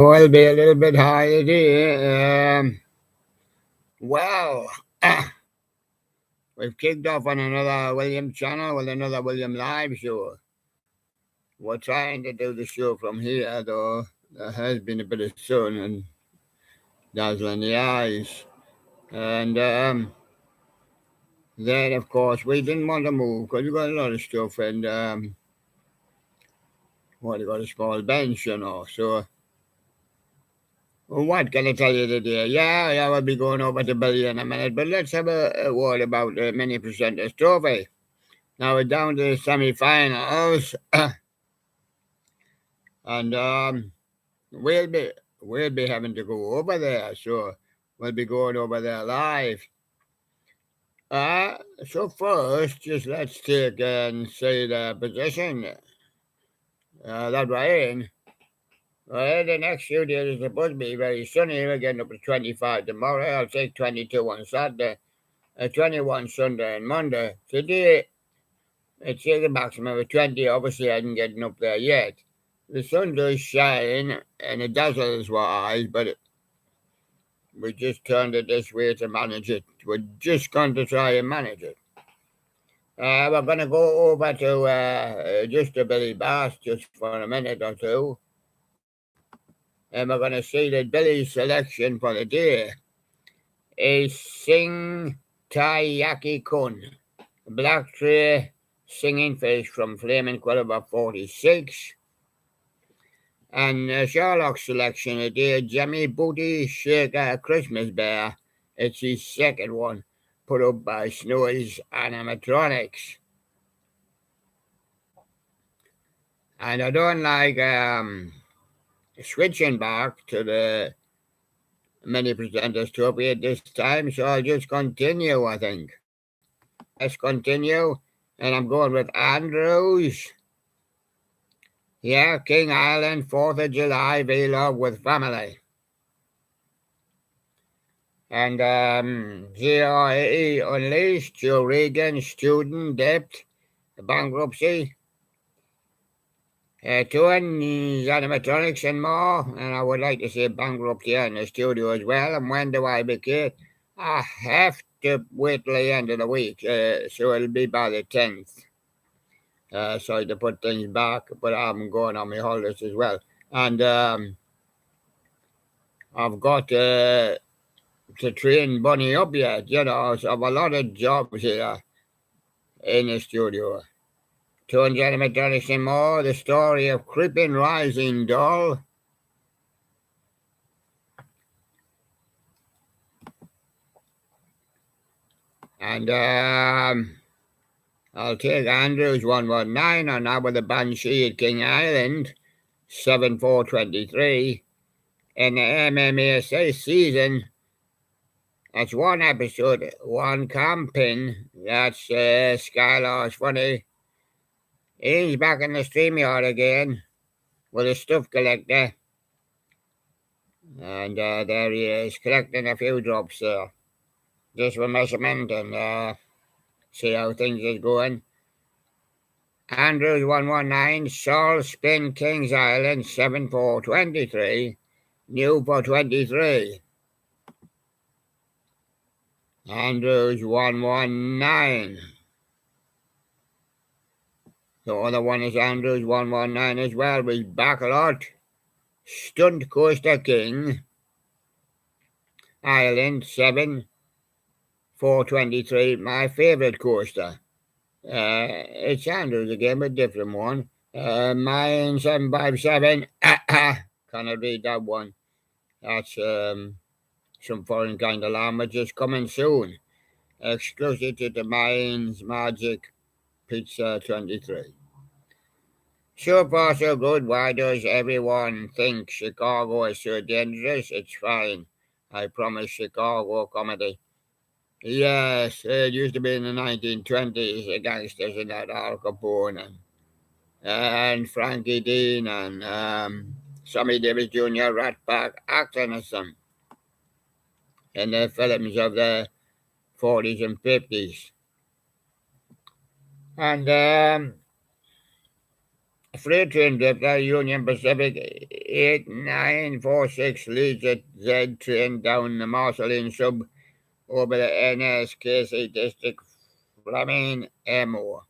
Will be a little bit higher today. Well, we've kicked off on another William channel with another William live show. We're trying to do the show from here, though there has been a bit of sun and dazzling the eyes. And then, of course, we didn't want to move because we've got a lot of stuff and what you got a small bench, So, what can I tell you today? Yeah, we'll be going over to Billy in a minute, but let's have a word about the Mini Presenters Trophy. Now we're down to the semi-finals, and we'll be having to go over there, so we'll be going over there live. So first, just let's take and see the position that we're in. Well, the next few days is supposed to be very sunny. We're getting up to 25 tomorrow. I'll take 22 on Saturday, 21 Sunday and Monday. Today, it's the maximum of 20. Obviously, I haven't getting up there yet. The sun does shine and it dazzles our eyes, but we just turned it this way to manage it. We're just going to try and manage it. We're going to go over to just a Billy Bass just for a minute or two. And we're going to see that Billy's selection for the day is Sing Taiyaki Kun, Black Tray Singing Fish from Flaming Quiver 46. And Sherlock's selection today, Jimmy Booty Shaker Christmas Bear. It's his second one, put up by Snowy's Animatronics. And I don't like switching back to the Mini Presenters Trophy at this time, so I'll just continue, I think. Let's continue, and I'm going with Andrews. Yeah, King Island, 4th of July, vlog with family. And GRE Unleashed, Joe Regan, Student Debt, Bankruptcy, Twins, Animatronics and more. And I would like to say Bankruptcy in the studio as well. And when do I begin? I have to wait till the end of the week, so it'll be by the 10th. Sorry to put things back, but I'm going on my holidays as well. And I've got to train Bunny up yet, so I have a lot of jobs here in the studio. Twins, Animatronics and more, the story of Creeping Rising Doll. And I'll take Andrews 119 on that with the Banshee at King Island, 7423. In the MMASA season, that's one episode, one camping. That's Skylar's funny. He's back in the StreamYard again with a stuff collector. And there he is, collecting a few drops there. Just for measurement and see how things is going. Andrews 119, Sol Spin Kings Island 7423, new for 23. Andrews 119. The other one is Andrews 119 as well, with Baccarat, Stunt Coaster King Island 7423, my favourite coaster. It's Andrews again, but different one. Mine 757. Cannot read that one. That's some foreign kind of language coming soon. Exclusive to the Mines Magic Pizza 23. So far so good. Why does everyone think Chicago is so dangerous? It's fine. I promise Chicago comedy. Yes, it used to be in the 1920s, the gangsters in that Al Capone and Frankie Dean and Sammy Davis Jr., Rat Pack, acting as some in the films of the 40s and 50s. And Freight train drifter, Union Pacific 8946 leads a Z train down the Marceline sub over the NSKC district, Fleming Amo.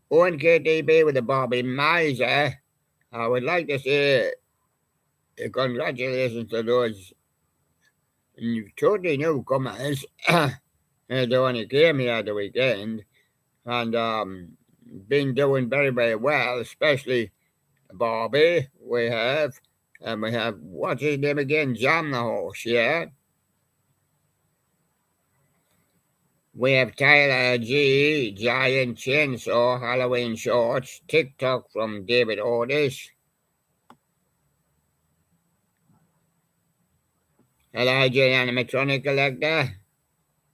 On KTB with the Bobby Miser, I would like to say congratulations to those totally newcomers. They only came here the weekend and been doing very, very well, especially Bobby. We have what's his name again? Jam the Horse, yeah. We have Tyler G, Giant Chainsaw, Halloween Shorts, TikTok from David Otis, Elijah Animatronic Collector.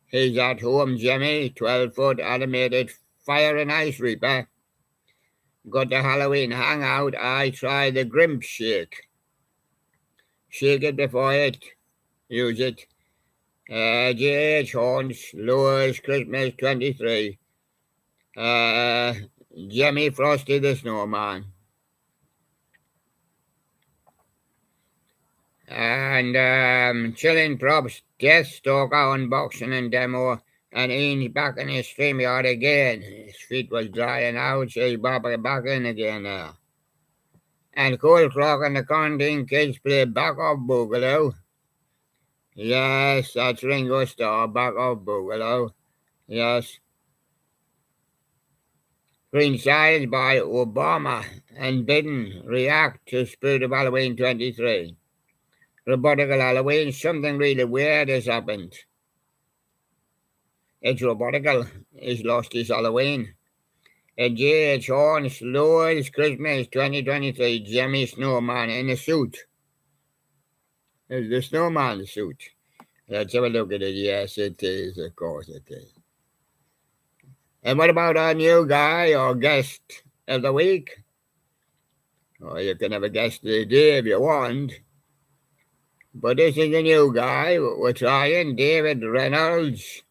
He's at home, Jimmy, 12-foot animated Fire and Ice Reaper. Got the Halloween hangout. I try the Grimp Shake. Shake it before it. Use it. J.H. Horns, Lewis, Christmas 23. Jimmy Frosty the Snowman. And Chilling Props, Deathstalker unboxing and demo. And Ian's back in his StreamYard again. His feet was drying out, so he's back in again now. And Cold Clock and the Quarantine Kids play Back Off Boogaloo. Yes, that's Ringo Starr, Back Off Boogaloo. Yes. Green Science by Obama and Biden react to Spirit of Halloween 23. Robotical Halloween, something really weird has happened. It's robotical. He's lost his Halloween. And J.H. Horns, Lowell's Christmas 2023, Jimmy Snowman in a suit. Is the snowman suit? Let's have a look at it. Yes, it is. Of course it is. And what about our new guy or guest of the week? Or you can have a guest of the day if you want. But this is the new guy. We're trying David Reynolds.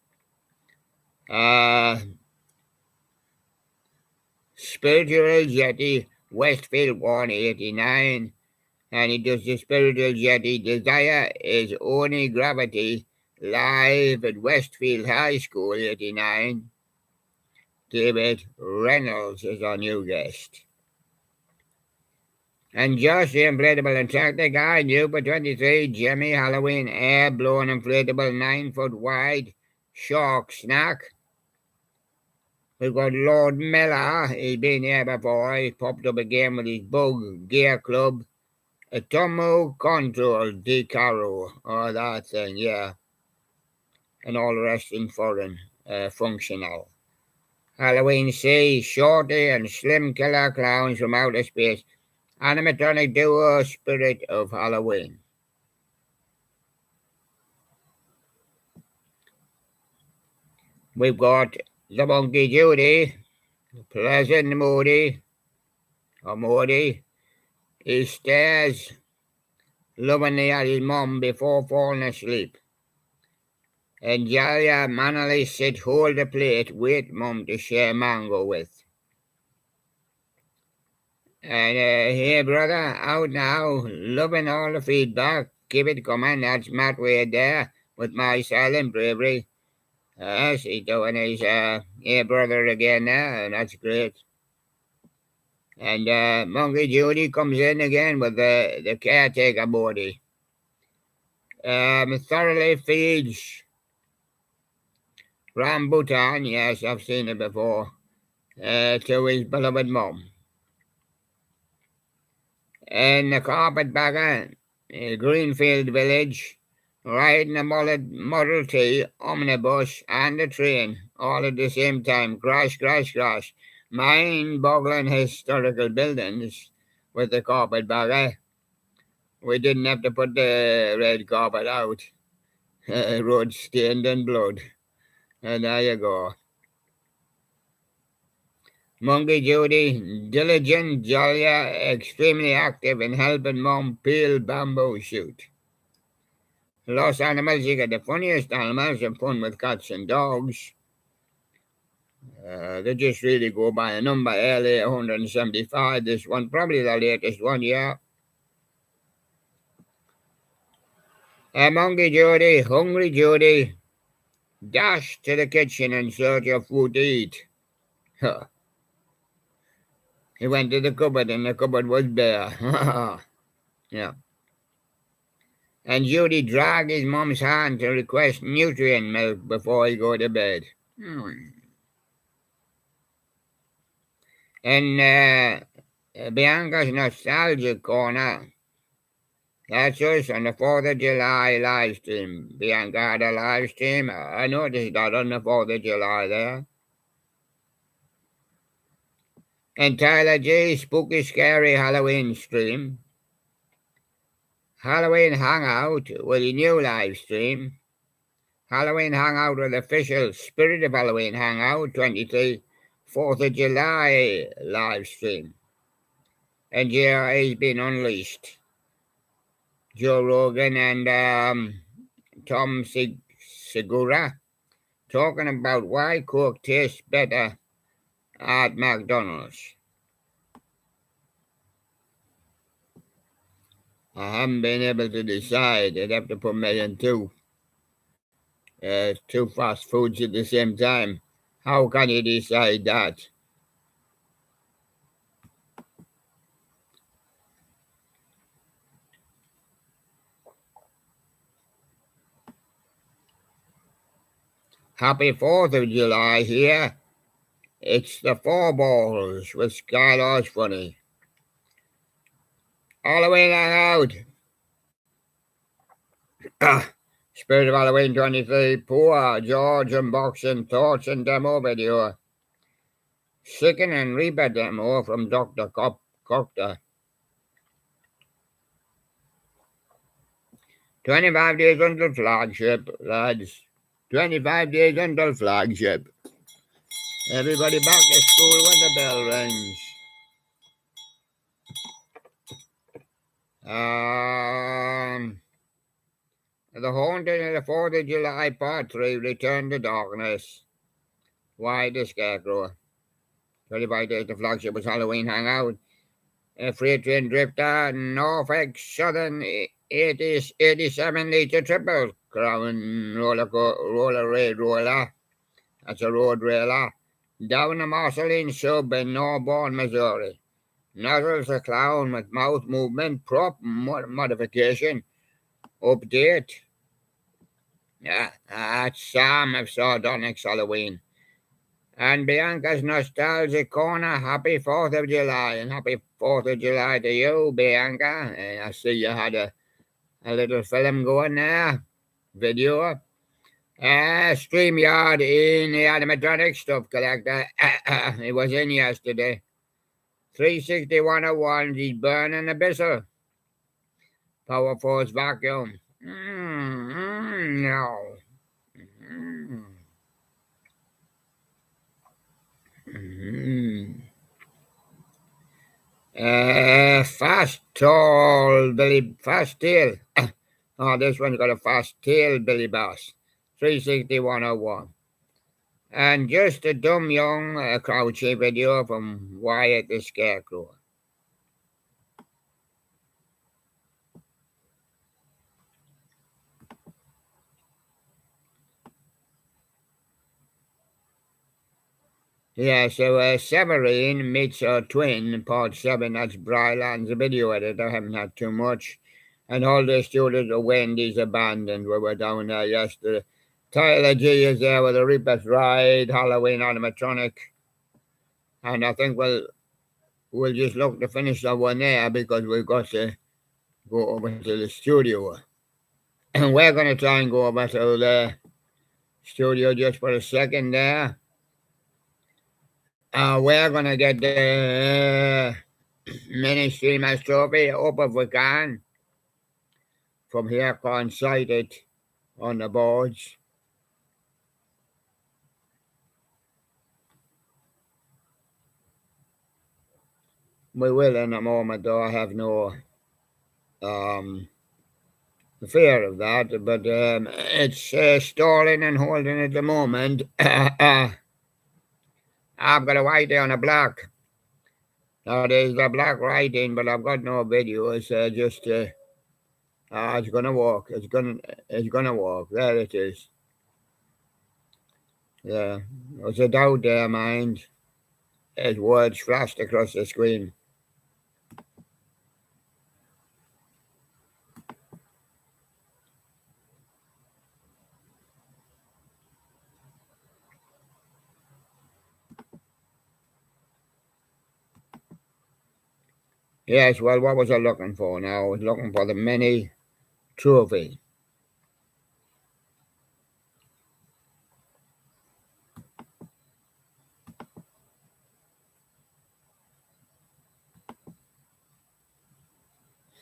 Spiritual Jetty, Westfield 189. And he does the Spiritual Jetty Desire is Only Gravity live at Westfield High School 89. David Reynolds is our new guest. And Josh, the inflatable Antarctic guy, new for 23, Jimmy Halloween air blown inflatable 9-foot wide shark snack. We've got Lord Miller, he's been here before, he popped up again with his Bug Gear Club. A Tomo Control Decaro, oh that thing, yeah. And all the rest in foreign, functional. Halloween C, Shorty and Slim Killer Clowns from Outer Space. Animatronic duo Spirit of Halloween. We've got the Monkey Judy, Pleasant Moody, or Moody. He stares lovingly at his mum before falling asleep. And Jalia mannerly sit, hold the plate, wait mum to share mango with. And hey brother, out now, loving all the feedback. Keep it coming. That's Matt Wade there with My Silent Bravery. Yes, he's doing his hey brother again now, and that's great. And Monkey Judy comes in again with the caretaker body. Thoroughly feeds Rambutan, yes, I've seen it before, to his beloved mum. And the carpetbagger, Greenfield Village, riding a Model T, omnibus, and a train, all at the same time. Crash, crash, crash. Mind-boggling historical buildings with the carpetbagger. We didn't have to put the red carpet out. Road stained in blood. And there you go. Monkey Judy, diligent, jolly, extremely active in helping mom peel bamboo shoot. Lost animals, you get the funniest animals and fun with cats and dogs. They just really go by a number, early 175. This one, probably the latest one, yeah. Monkey Judy, hungry Judy, dashed to the kitchen in search of food to eat. He went to the cupboard and the cupboard was bare. Yeah. And Judy dragged his mum's hand to request nutrient milk before he go to bed. And Bianca's nostalgic corner. That's us on the 4th of July live stream. Bianca had a live stream. I noticed that on the 4th of July there. And Tyler G. Spooky Scary Halloween stream. Halloween Hangout with a new live stream. Halloween Hangout with official Spirit of Halloween Hangout 23 4th of July live stream. And JRA has been unleashed. Joe Rogan and Tom Segura talking about why Coke tastes better at McDonald's. I haven't been able to decide. I'd have to put me in two fast foods at the same time. How can you decide that? Happy 4th of July here. It's the Four Balls with Skylar's Funny. Halloween Hangout. Spirit of Halloween 23. Poor George unboxing thoughts and demo video. Chicken and Reaper demo from Dr. Cocter. 25 days until flagship, lads. 25 days until flagship. Everybody back to school when the bell rings. The Haunting of the 4th of July Part 3, Return to Darkness. Why the Scarecrow? 25 days to flagship was Halloween Hangout. Freight Train Drifter, Norfolk Southern 87 litre triple crown roller raid roller. That's a road railer. Down the Marceline sub in Norborn, Missouri. Nuzzles a clown with mouth movement, prop modification, update. Yeah, that's Sam of Sardonyx Halloween. And Bianca's Nostalgic Corner, happy 4th of July. And happy 4th of July to you, Bianca. And I see you had a little film going there, video. StreamYard in the animatronic stuff collector. It was in yesterday. 360-101, he's burning Abyssal. Power Force Vacuum. No. Fast tail. Oh, this one's got a fast tail, Billy Bass. 360-101. And just a dumb young Crouchy video from Wyatt the Scarecrow. Yeah, so Severine meets her twin, part 7. That's Bryland's video editor. I haven't had too much. And all the students of Wendy's abandoned. We were down there yesterday. Tyler G is there with a Reaper's Ride, Halloween animatronic. And I think we'll just look to finish that one there because we've got to go over to the studio. And we're going to try and go over to the studio just for a second there. We're going to get the mini streamer's trophy up if we can. From here, can't sight it on the boards. We will in a moment, though. I have no fear of that, but it's stalling and holding at the moment. I've got a white on a black. Now there's the black writing, but I've got no video. It's just it's gonna walk. It's gonna walk. There it is. Yeah, there's a doubt there, mind. As words flashed across the screen. Yes, well, what was I looking for now? I was looking for the mini trophy.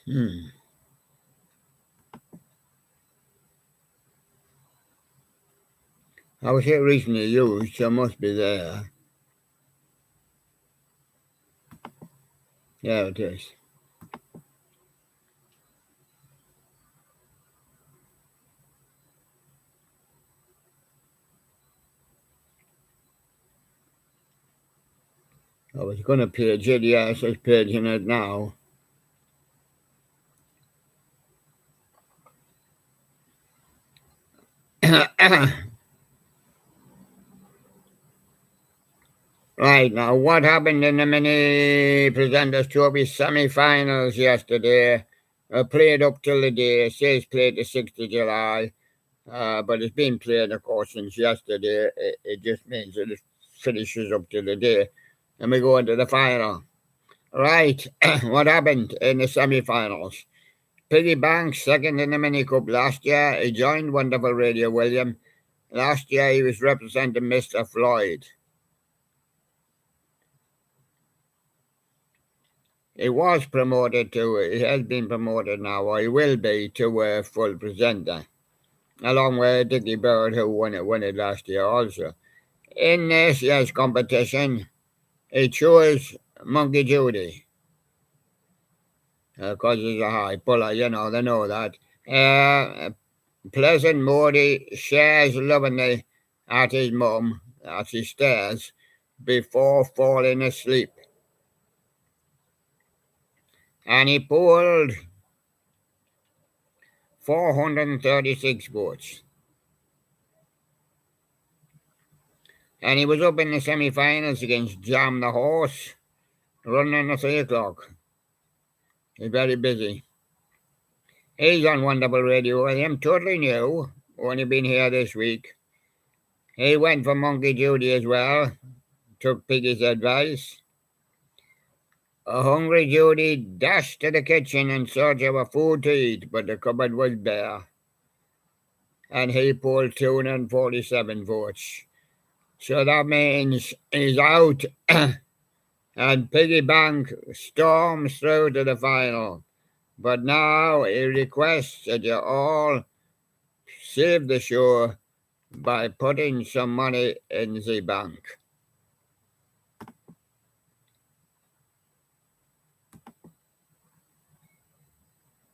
Hmm. I was here recently used, so it must be there. There it is. I was going to page it, yes, it's paging it now. Right, now what happened in the mini presenters trophy semi-finals yesterday? Played up till the day. It says played the 6th of July, but it's been played, of course, since yesterday. It just means that it finishes up till the day. And we go into the final. Right, what happened in the semi-finals? Piggy Banks, second in the mini cup last year. He joined Wonderful Radio William. Last year he was representing Mr. Floyd. He was promoted to, he has been promoted now, or he will be, to a full presenter, along with Dickie Bird, who won it last year also. In this year's competition, he chose Monkey Judy, because he's a high puller, they know that. Pleasant Morty shares lovingly at his mum as he stares before falling asleep. And he pulled 436 votes. And he was up in the semi-finals against Jam the Horse, running at 3 o'clock. He's very busy. He's on Wonderful Radio with him, totally new, only been here this week. He went for Monkey Judy as well, took Piggy's advice. A hungry Judy dashed to the kitchen in search of a food to eat, but the cupboard was bare. And he pulled 247 votes. So that means he's out. And Piggy Bank storms through to the final. But now he requests that you all save the show by putting some money in the bank.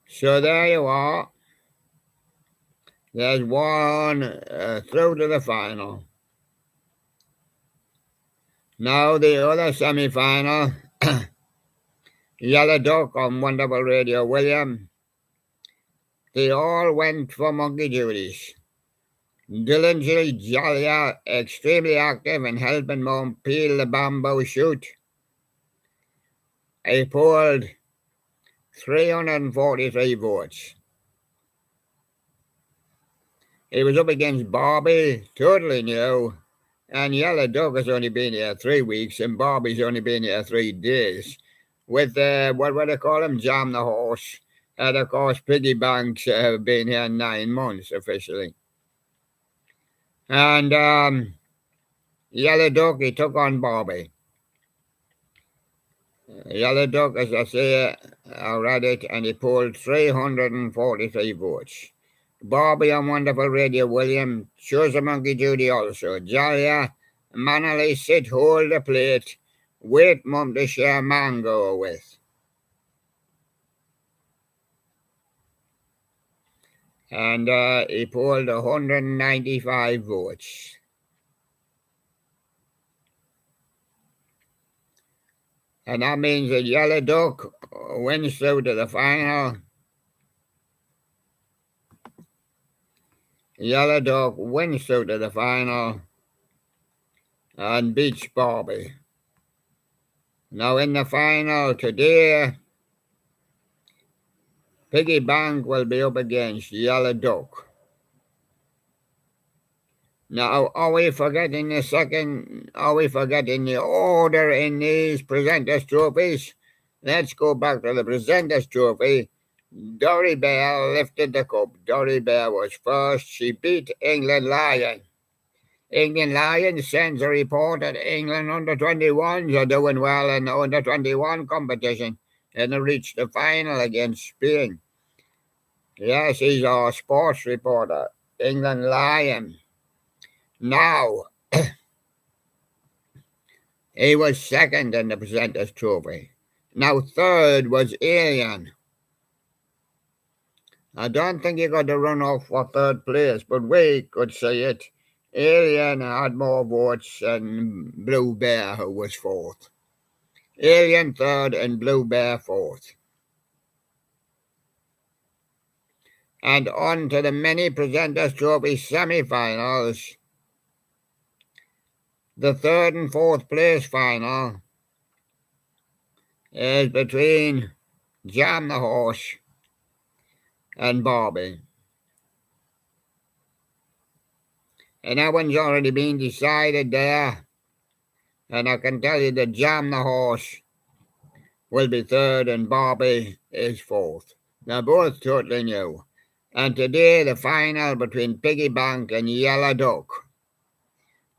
So there you are. There's one through to the final. Now the other semi-final, Yellow Duck on Wonderful Radio William. They all went for Monkey Judy's. Diligently jolly, extremely active in helping Mom peel the bamboo shoot. He pulled 343 votes. He was up against Barbie, totally new, and Yellow Duck has only been here 3 weeks, and Barbie's only been here 3 days. With, what would they call him, Jam the Horse. And of course, Piggy Banks have been here 9 months officially. And Yellow Duck, he took on Barbie. Yellow Duck, as I say, I read it, and he pulled 343 votes. Barbie on Wonderful Radio William chose a Monkey Judy also. Jolly, mannerly, sit, hold the plate, wait mum to share mango with. And he pulled 195 votes. And that means that Yellow Duck wins through to the final. Yellow Duck wins through to the final and beats Barbie. Now in the final today, Piggy Bank will be up against Yellow Duck. Now, are we forgetting the order in these Presenters Trophies? Let's go back to the Presenters Trophy. Dory Bell lifted the cup. Dory Bell was first. She beat England Lion. England Lion sends a report that England under-21s are doing well in the under-21 competition and they reached the final against Spain. Yes, he's our sports reporter. England Lion. Now, he was second in the Presenters Trophy. Now, third was Alien. I don't think he got the run off for third place, but we could say it. Alien had more votes than Blue Bear, who was fourth. Alien third and Blue Bear fourth. And on to the mini Presenters Trophy semi-finals. The third and fourth place final is between Jam the Horse and Barbie. And that one's already been decided there. And I can tell you that Jam the Horse will be third and Barbie is fourth. They're both totally new. And today the final between Piggy Bank and Yellow Duck.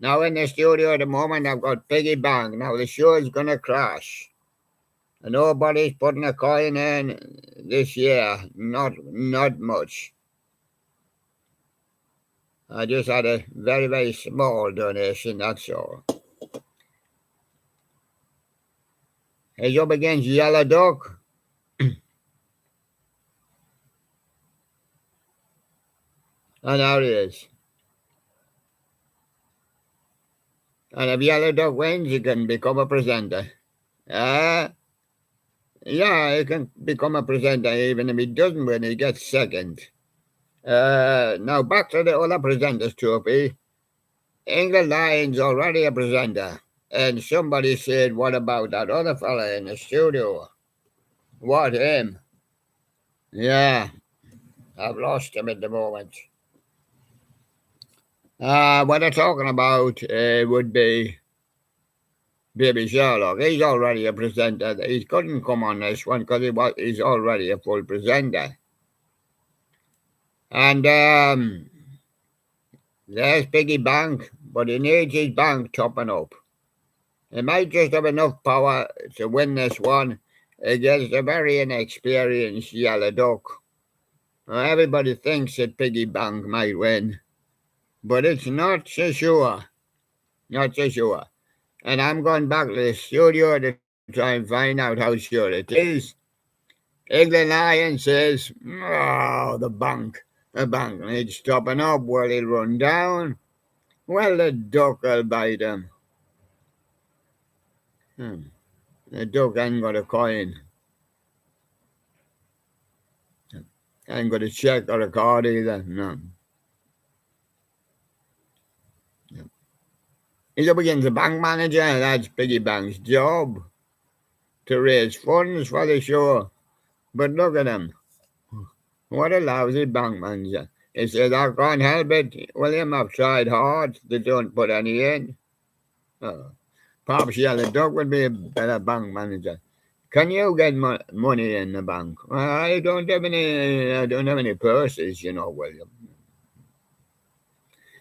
Now in the studio at the moment I've got Piggy Bank. Now the show is going to crash. And nobody's putting a coin in this year. Not much. I just had a very, very small donation, that's all. He's up against Yellow Duck. And there he is. And if Yellow Duck wins, he can become a presenter. Yeah, he can become a presenter. Even if he doesn't win, he gets second. Now back to the other Presenters Trophy. England Lion's already a presenter. And somebody said, what about that other fella in the studio? What, him? Yeah, I've lost him at the moment. What they're talking about would be Baby Sherlock. He's already a presenter. He couldn't come on this one because he's already a full presenter. And there's Piggy Bank, but he needs his bank topping up. He might just have enough power to win this one against a very inexperienced Yellow Duck. Everybody thinks that Piggy Bank might win, but it's not so sure. Not so sure. And I'm going back to the studio to try and find out how sure it is. England Lion says, oh, the bank needs topping up. Will he run down? Well, the duck will bite him. The duck ain't got a coin. Ain't got a check or a card either. No. He's up against the bank manager, and that's Piggy Bank's job to raise funds for the show. But look at him. What a lousy bank manager. He says, I can't help it. William, I've tried hard. They don't put any in. Perhaps Yellow Duck would be a better bank manager. Can you get money in the bank? Well, I don't have any purses, William.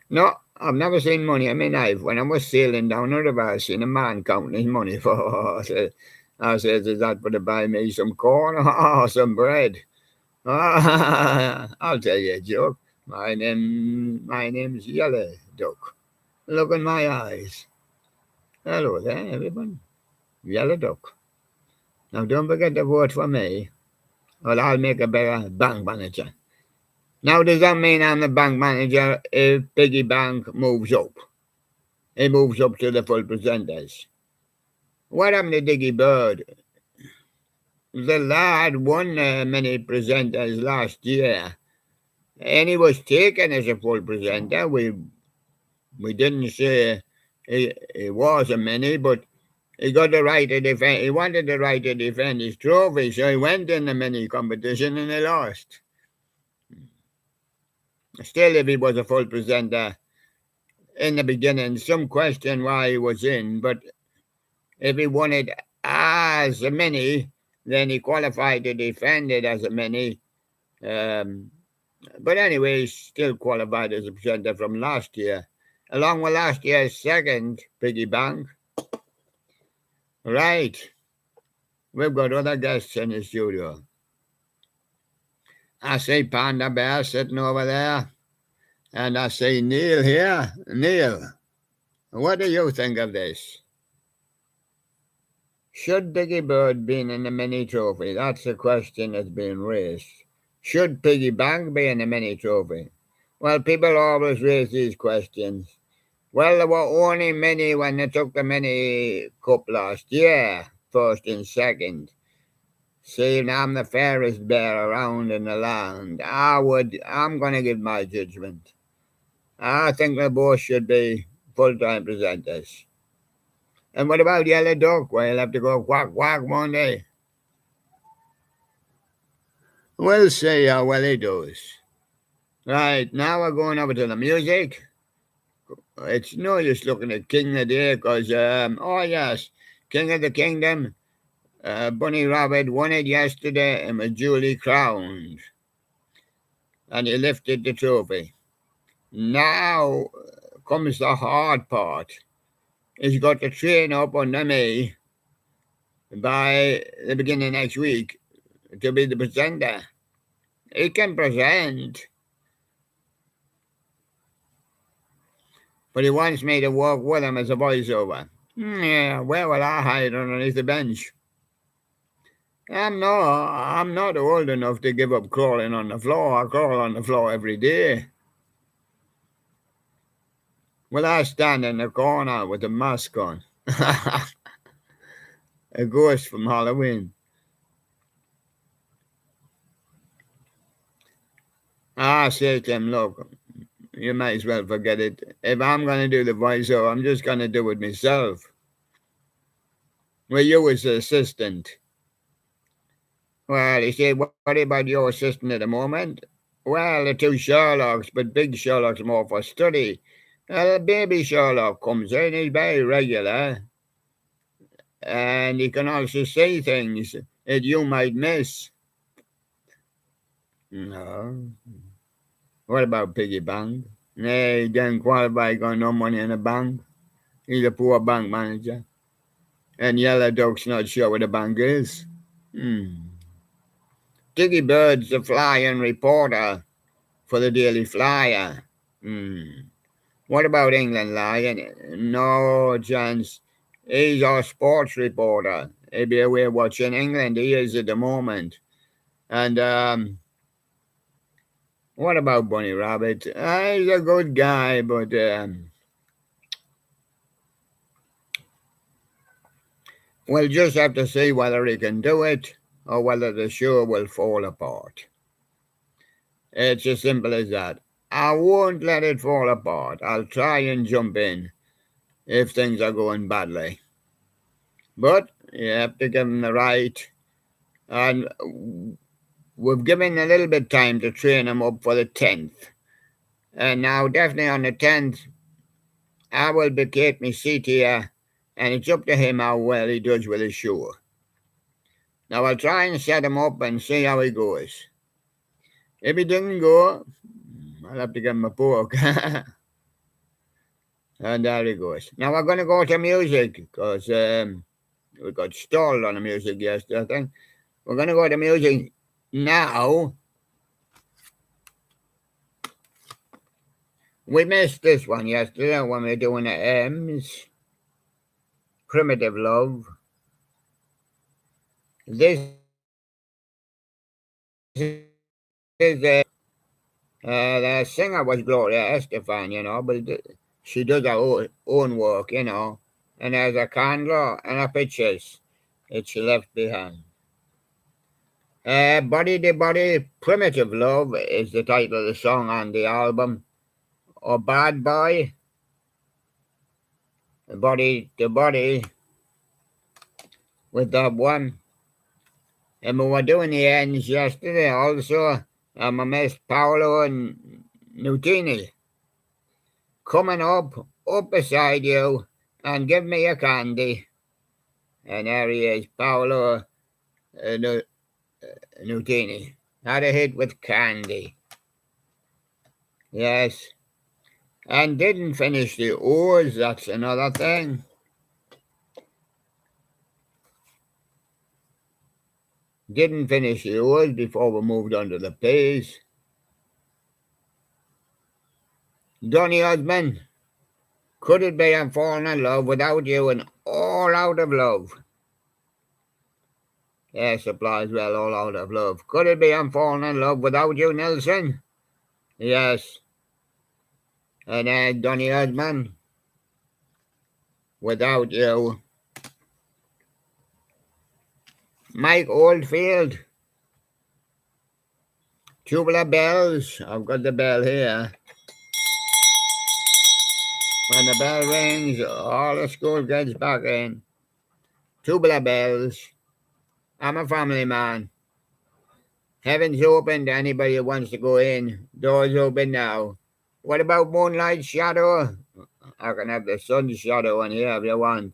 No, I've never seen money in my life. When I was sailing down the river, I seen a man counting his money for. I said, is that for to buy me some corn or some bread? I'll tell you a joke. My name's Yellow Duck. Look in my eyes. Hello there, everyone. Yellow Duck. Now don't forget to vote for me, or I'll make a better bank manager. Now, does that mean I'm the bank manager if Piggy Bank moves up? He moves up to the full presenters. What happened to Diggy Bird? The lad won many presenters last year, and he was taken as a full presenter. We didn't say he was a mini, but he got the right to defend. He wanted the right to defend his trophy, so he went in the mini competition and he lost. Still, if he was a full presenter in the beginning, some question why he was in, but if he won it as a mini, then he qualified to defend it as a mini. But anyway, he's still qualified as a presenter from last year, along with last year's second piggy bank. Right. We've got other guests in the studio. I see Panda Bear sitting over there, and I see Neil here. Neil, what do you think of this? Should Piggy Bird be in the mini trophy? That's the question that's being raised. Should Piggy Bank be in the mini trophy? Well, people always raise these questions. Well, there were only many when they took the mini cup last year, first and second. See, I'm the fairest bear around in the land. I'm going to give my judgment. I think they both should be full-time presenters. And what about Yellow Duck? Well, he'll have to go quack, quack one day. We'll see how well he does. Right, now we're going over to the music. It's no use looking at King of the Day because, oh yes, King of the Kingdom, Bunny Rabbit won it yesterday and was duly crowned. And he lifted the trophy. Now comes the hard part. He's got to train up under me by the beginning of next week to be the presenter. He can present, but he wants me to work with him as a voiceover. Yeah, where will I hide underneath the bench? I'm not old enough to give up crawling on the floor. I crawl on the floor every day. Will I stand in the corner with a mask on? A ghost from Halloween. I say to him, look, you might as well forget it. If I'm going to do the voiceover, I'm just going to do it myself. Well, you was the assistant. Well, he said, what about your assistant at the moment? Well, the two Sherlocks, but big Sherlock's more for study. Baby Sherlock comes in, he's very regular. And he can also say things that you might miss. No. What about Piggy Bank? He didn't qualify, got no money in the bank. He's a poor bank manager. And Yellow Duck's not sure what the bank is. Diggy Bird's the flying reporter for the Daily Flyer. What about England Lion? No chance. He's our sports reporter. He'll be away watching England. He is at the moment. And what about Bunny Rabbit? He's a good guy, but we'll just have to see whether he can do it or whether the show will fall apart. It's as simple as that. I won't let it fall apart. I'll try and jump in if things are going badly. But you have to give him the right. And we've given a little bit of time to train him up for the 10th. And now, definitely on the 10th, I will vacate my seat here, and it's up to him how well he does with his show. Now, I'll try and set him up and see how he goes. If he doesn't go, I'll have to give him a poke. And there he goes. Now, we're going to go to music because we got stalled on the music yesterday, I think. We're going to go to music now. We missed this one yesterday when we were doing the M's. Primitive Love. This is the singer was Gloria Estefan, but she does her own work, and there's a candle and a pictures it's left behind. Body to Body, Primitive Love is the title of the song on the album. Or Bad Boy, Body to Body with that one. And we were doing the ends yesterday also. I missed Paolo and Nutini coming up beside you and give me a candy. And there he is, Paolo Nutini. Had a hit with Candy. Yes. And didn't finish the O's, that's another thing. Didn't finish the O's before we moved on to the P's. Donny Osmond, Could It Be I'm Falling in Love Without You and All Out of Love. Yes, applies well, All Out of Love. Could it be I'm falling in love without you, Nelson? Yes. And Donny Osmond, Without You. Mike Oldfield, Tubular Bells. I've got the bell here. When the bell rings, all the school gets back in. Tubular Bells. I'm a family man. Heaven's open to anybody who wants to go in. Doors open now. What about Moonlight Shadow? I can have the sun shadow on here if you want.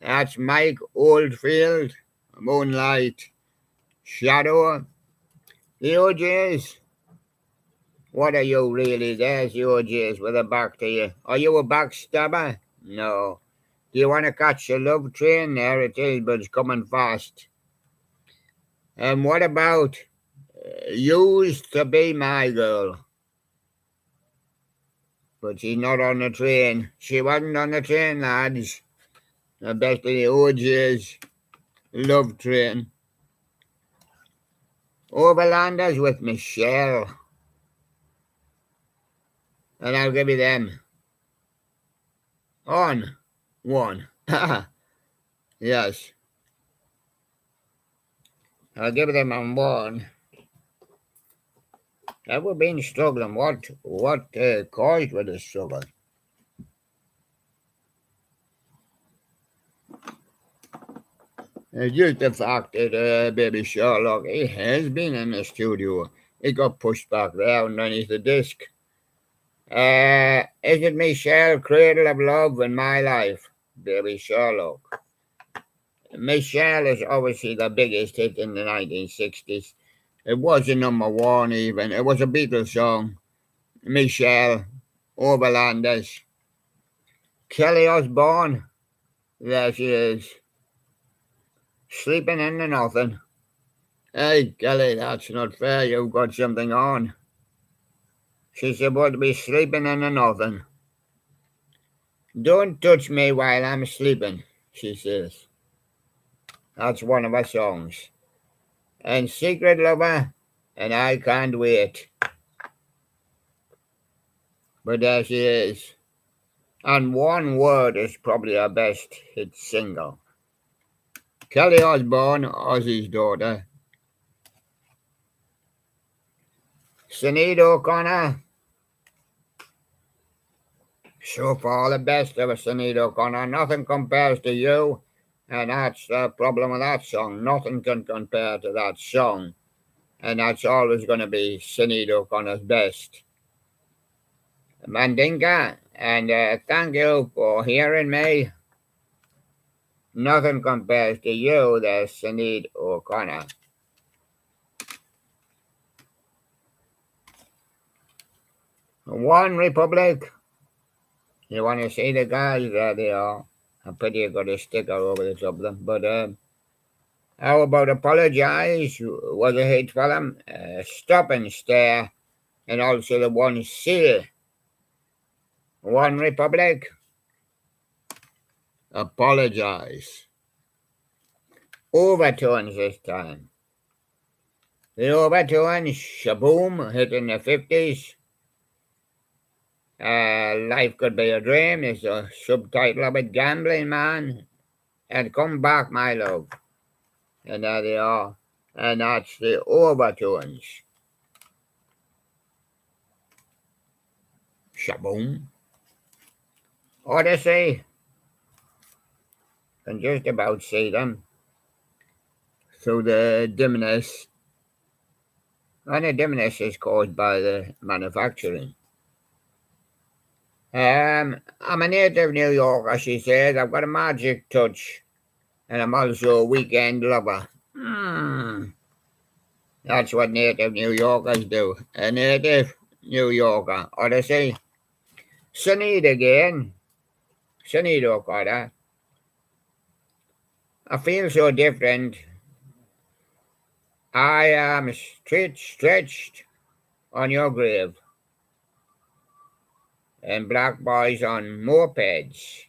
That's Mike Oldfield, Moonlight Shadow. The OJs. What are you really? There's the OJs with a back to you. Are you a backstabber? No. Do you want to catch a love train? There it is, but it's coming fast. And what about Used to Be My Girl? But she's not on the train. She wasn't on the train, lads. The best of the OJs. Love Train. Overlanders with Michelle. And I'll give you them. On one. Yes. I'll give them on one. Have we been struggling? What caused with the struggle? It's just the fact that Baby Sherlock, he has been in the studio. He got pushed back there underneath the disc. Is it Michelle, Cradle of Love in My Life? Baby Sherlock. Michelle is obviously the biggest hit in the 1960s. It was a number one even. It was a Beatles song. Michelle, Overlanders. Kelly Osbourne. There she is. Sleeping in the Nothing. Hey, Kelly, that's not fair. You've got something on. She's supposed to be sleeping in the Nothing. Don't touch me while I'm sleeping, she says. That's one of her songs. And Secret Lover, and I Can't Wait. But there she is. And One Word is probably her best hit single. Kelly Osbourne, Ozzy's daughter. Sinead O'Connor. So far, the best of Sinead O'Connor. Nothing compares to you. And that's the problem with that song. Nothing can compare to that song. And that's always going to be Sinead O'Connor's best. Mandinka, and thank you for hearing me. Nothing compares to you, there's Sinead O'Connor. One Republic. You want to see the guys? There they are. I'm pretty got a sticker over the top of them. But how about Apologize? Was a hit for them. Stop and Stare. And also the one Seal. One Republic. Apologize. Overtones this time. The Overtones, Shaboom, hit in the 50s. Life Could Be a Dream is the subtitle of it. Gambling Man and Come Back, My Love. And there they are. And that's the overtones. Shaboom. Odyssey. Can just about see them through the dimness. And the dimness is caused by the manufacturing. I'm a native New Yorker, she says. I've got a magic touch. And I'm also a weekend lover. That's what native New Yorkers do. A native New Yorker. Odyssey. Sinead again. Sinead O'Connor. I feel so different. I am stretched on your grave. And black boys on mopeds.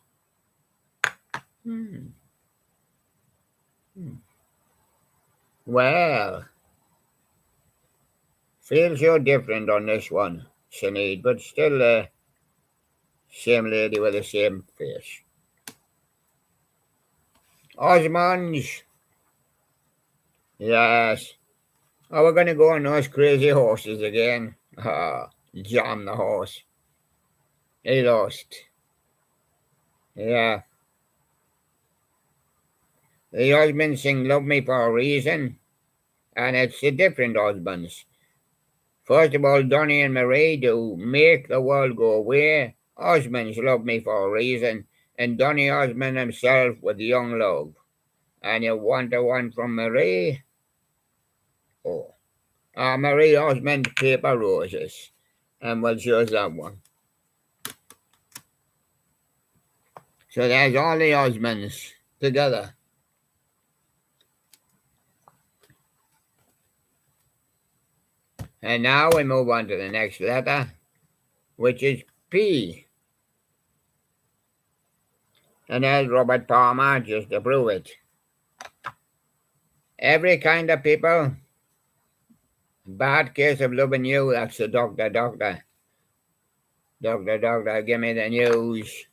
Well, feels so different on this one, Sinead, but still the same lady with the same face. Osmonds. Yes. Oh, we're going to go on those crazy horses again. Jam the horse. He lost. Yeah. The husbands sing Love Me for a Reason, and it's the different husbands. First of all, Donny and Marie do Make the World Go Away. Husbands Love Me for a Reason, and Donny Osmond himself with Young Love. And you want the one from Marie? Oh. Marie Osmond, Paper Roses. And we'll choose that one. So there's all the Osmonds together. And now we move on to the next letter, which is P. And there's Robert Palmer, just to prove it. Every kind of people. Bad case of loving you, that's the doctor. Doctor, give me the news.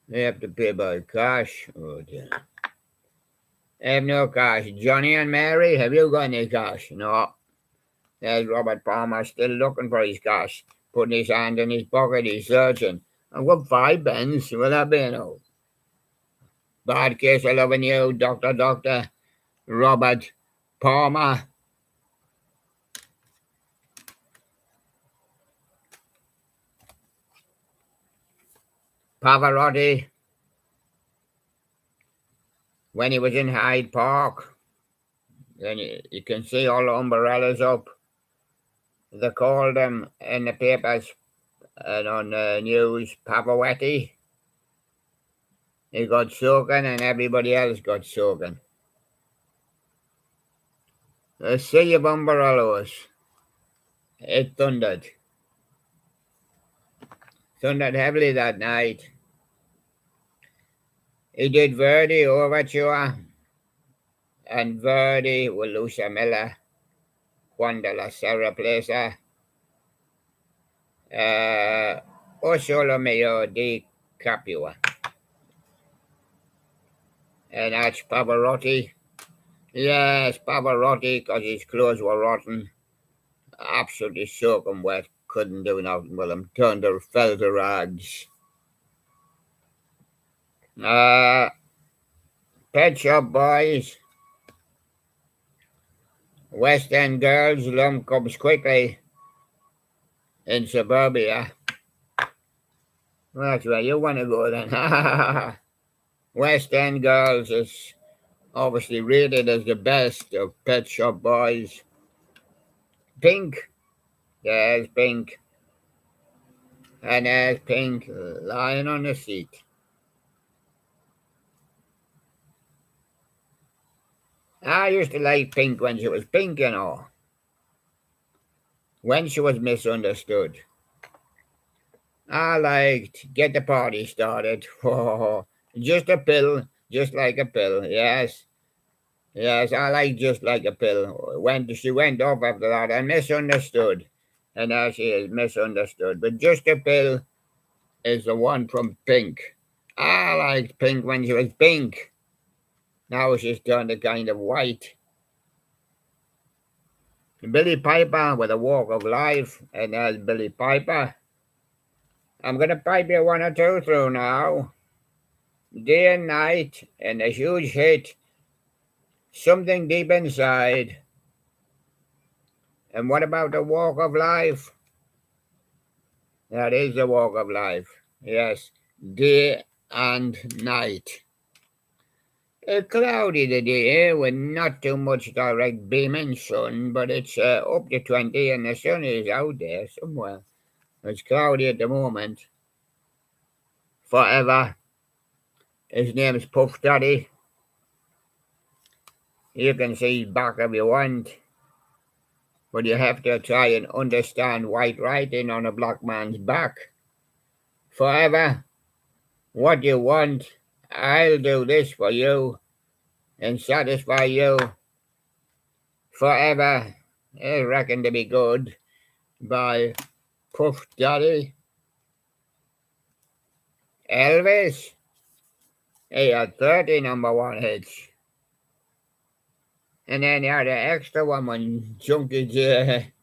They have to pay by cash. Oh dear. I have no cash. Johnny and Mary, have you got any cash? No. There's Robert Palmer still looking for his cash, putting his hand in his pocket, he's searching. I've got 5 pence. Will that be enough? Bad case of loving you, Doctor. Robert Palmer. Pavarotti. When he was in Hyde Park, then you can see all the umbrellas up. They called him in the papers and on the news Pavarotti. He got soaking and everybody else got soaking. A sea of umbrellas. It thundered. Thundered heavily that night. He did Verdi Overture and Verdi with Lucia Miller, Quando la Sera Plesa, O Solo Mio di Capua. And that's Pavarotti. Yes, Pavarotti, because his clothes were rotten. Absolutely soaking wet. Couldn't do nothing with them. Fell to rags. Pet Shop Boys. West End Girls. Lump comes quickly in suburbia. Well, that's where you want to go then. West End Girls is obviously rated as the best of Pet Shop Boys. Pink. There's Pink. And there's Pink lying on the seat. I used to like Pink when she was pink, you know. When she was misunderstood. I liked Get the Party Started. Just a pill, just like a pill. Yes, I like Just Like a Pill. She went off after that and misunderstood. and she is misunderstood. But Just a Pill is the one from Pink. I liked Pink when she was pink. Now she's turned to kind of white. Billy Piper with A Walk of Life, and there's Billy Piper. I'm going to pipe you one or two through now. Day and Night, and a huge hit, Something Deep Inside. And what about The Walk of Life? That is The Walk of Life. Yes, Day and Night. It's cloudy today with not too much direct beaming sun, but it's up to 20 and the sun is out there somewhere. It's cloudy at the moment. Forever. His name's Puff Daddy. You can see his back if you want, but you have to try and understand white writing on a black man's back. Forever. What you want, I'll do this for you and satisfy you. Forever. I reckon to be good by Puff Daddy. Elvis. He had 30 #1 hits. And then he had an extra one when Junkie J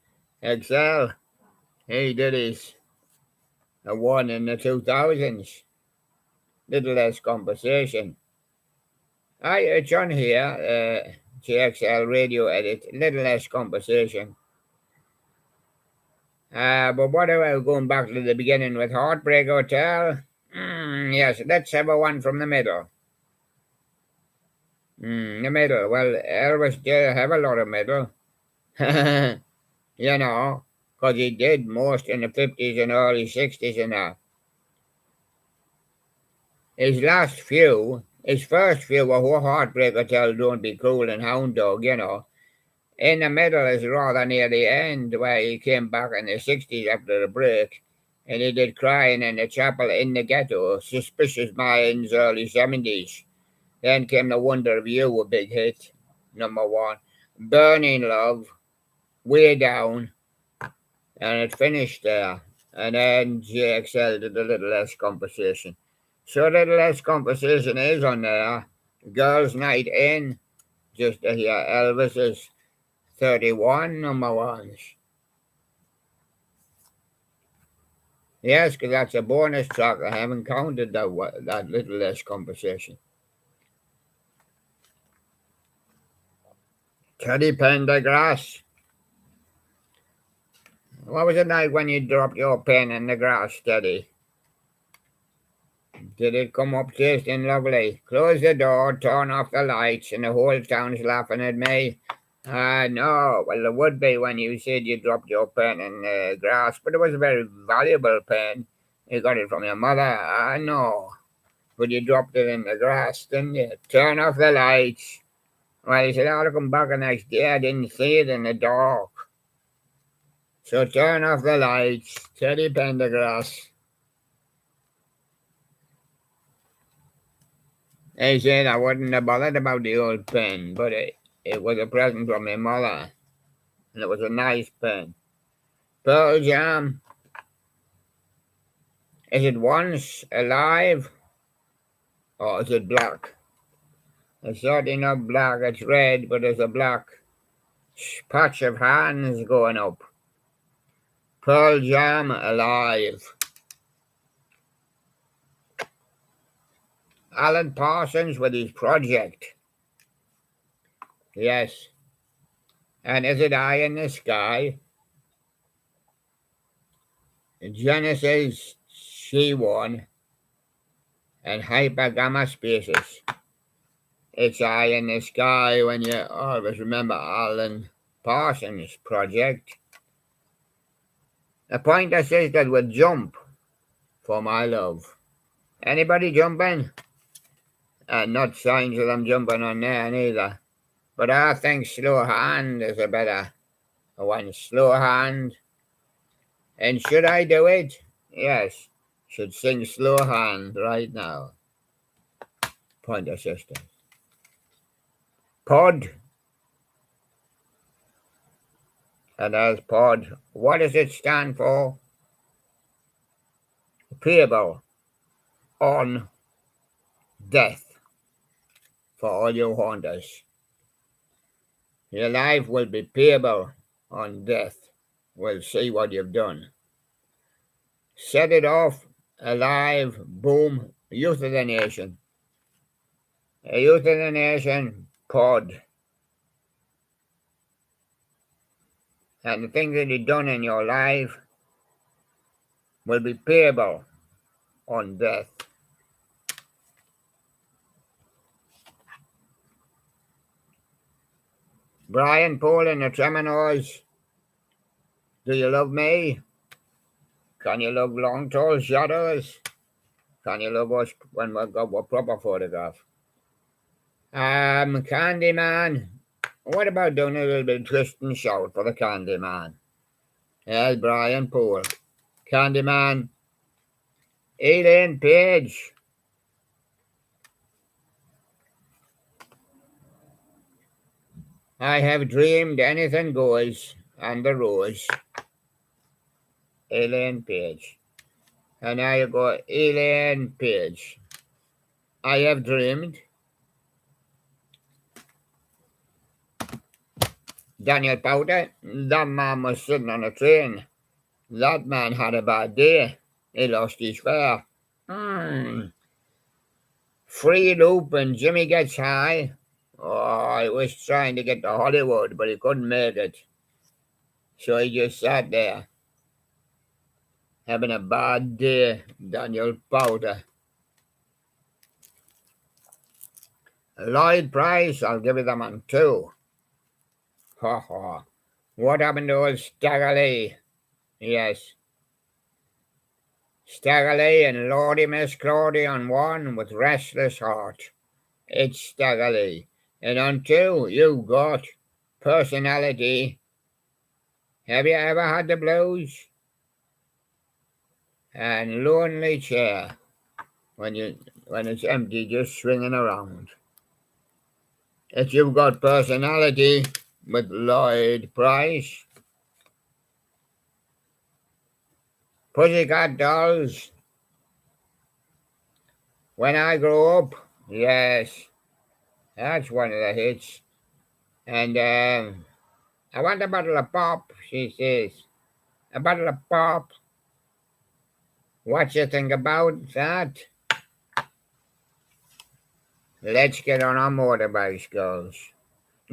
XL. He did his one in the 2000s. Little less conversation. It's on here, JXL radio edit, little less conversation. But what about going back to the beginning with Heartbreak Hotel? Yes, let's have a one from the middle. The middle. Well, Elvis did have a lot of middle. You know, because he did most in the 50s and early 60s and that. His first few were Heartbreak Hotel, Don't Be Cruel, and Hound Dog, you know. In the middle is rather near the end, where he came back in the 60s after the break, and he did Crying in the Chapel in the Ghetto, Suspicious Minds, early 70s. Then came The Wonder of You, a big hit, #1. Burning Love, Way Down, and it finished there. And then JXL did a little less conversation. So a little less conversation is on there. Girls' Night In, just to hear Elvis's 31 #1s. Yes, because that's a bonus track. I haven't counted that little less conversation. Teddy Pendergrass. What was it like when you dropped your pen in the grass, Teddy? Did it come up tasting lovely? Close the door, turn off the lights, and the whole town's laughing at me. No, well, it would be when you said you dropped your pen in the grass, but it was a very valuable pen. You got it from your mother. No, but you dropped it in the grass, didn't you? Turn off the lights. Well, he said, I'll come back the next day. I didn't see it in the dark. So turn off the lights. Teddy Pendergrass. He said I wasn't bothered about the old pen, but it was a present from my mother. And it was a nice pen. Pearl Jam. Is it Once Alive? Or is it black? It's certainly not black. It's red, but there's a black patch of hands going up. Pearl Jam, Alive. Alan Parsons with his project. Yes. And Is It Eye in the Sky? Genesis, C1, and Hyper Gamma Spaces. It's Eye in the Sky when you always remember Alan Parsons' project. A pointer says that would jump for my love. Anybody jumping? Not signs of them jumping on there neither. But I think Slow Hand is a better one. Slow Hand. And should I do it? Yes. Should sing Slow Hand right now. Pointer Sisters. Pod. And there's pod. What does it stand for? Payable on death for all you hunters. Your life will be payable on death. We'll see what you've done. Set it off, alive, boom, youth of the nation. A youth of the nation pod. And the things that you've done in your life will be payable on death. Brian Paul and the Treminoes, do you love me? Can you love long tall shadows? Can you love us when we've got a proper photograph? Candyman. What about doing a little bit of twist and shout for the Candyman? Yes, Brian Paul. Candyman. Elaine Page. I have dreamed anything goes on the rose. Elaine Page. And now you go, Elaine Page. I have dreamed. Daniel Powder, that man was sitting on a train. That man had a bad day. He lost his fare. Free Loop and Jimmy Gets High. Oh, he was trying to get to Hollywood, but he couldn't make it. So he just sat there, having a bad day, Daniel Powder. Lloyd Price, I'll give you the man too. Ha ha. What happened to old Staggerly? Yes. Staggerly and Lordy Miss Claudie on one with Restless Heart. It's Staggerly. And on two, you got Personality. Have you ever had the blues? And Lonely Chair. When it's empty, just swinging around. If you've got Personality with Lloyd Price. Pussycat Dolls. When I Grow Up. Yes. That's one of the hits. And I want a bottle of pop, she says. A bottle of pop. What you think about that? Let's get on our motorbikes, girls.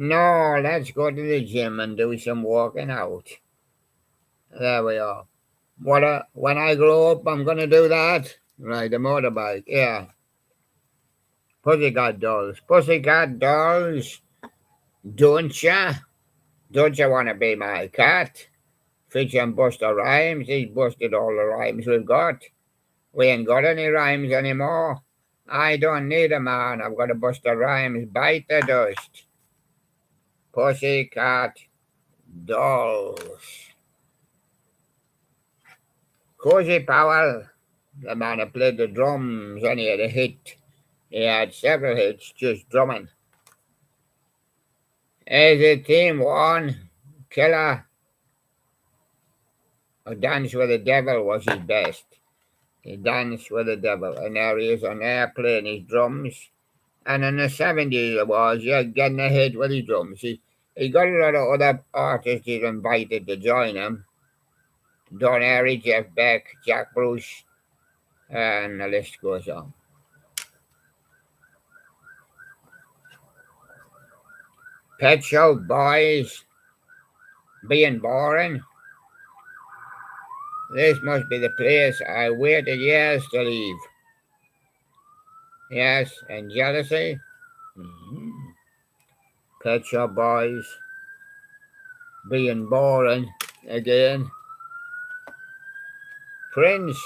No, let's go to the gym and do some walking out. There we are. When I grow up, I'm going to do that. Ride a motorbike, yeah. Pussycat Dolls. Pussycat Dolls. Don't ya? Don't you want to be my cat? Fitch and Buster Rhymes. He's busted all the rhymes we've got. We ain't got any rhymes anymore. I don't need a man. I've got to Buster Rhymes. Bite the dust. Pussycat Dolls. Cozy Powell, the man who played the drums, and he had a hit. He had several hits just drumming. As a team one, Killer or Dance with the Devil was his best. He danced with the devil, and there he is on there playing his drums. And in the 70s it was, yeah, getting a hit with his drums. He got a lot of other artists he's invited to join him. Don Airy, Jeff Beck, Jack Bruce, and the list goes on. Pet Shop Boys, Being Boring. This must be the place I waited years to leave. Yes, and Jealousy. Pet Shop Boys, Being Boring again. Prince,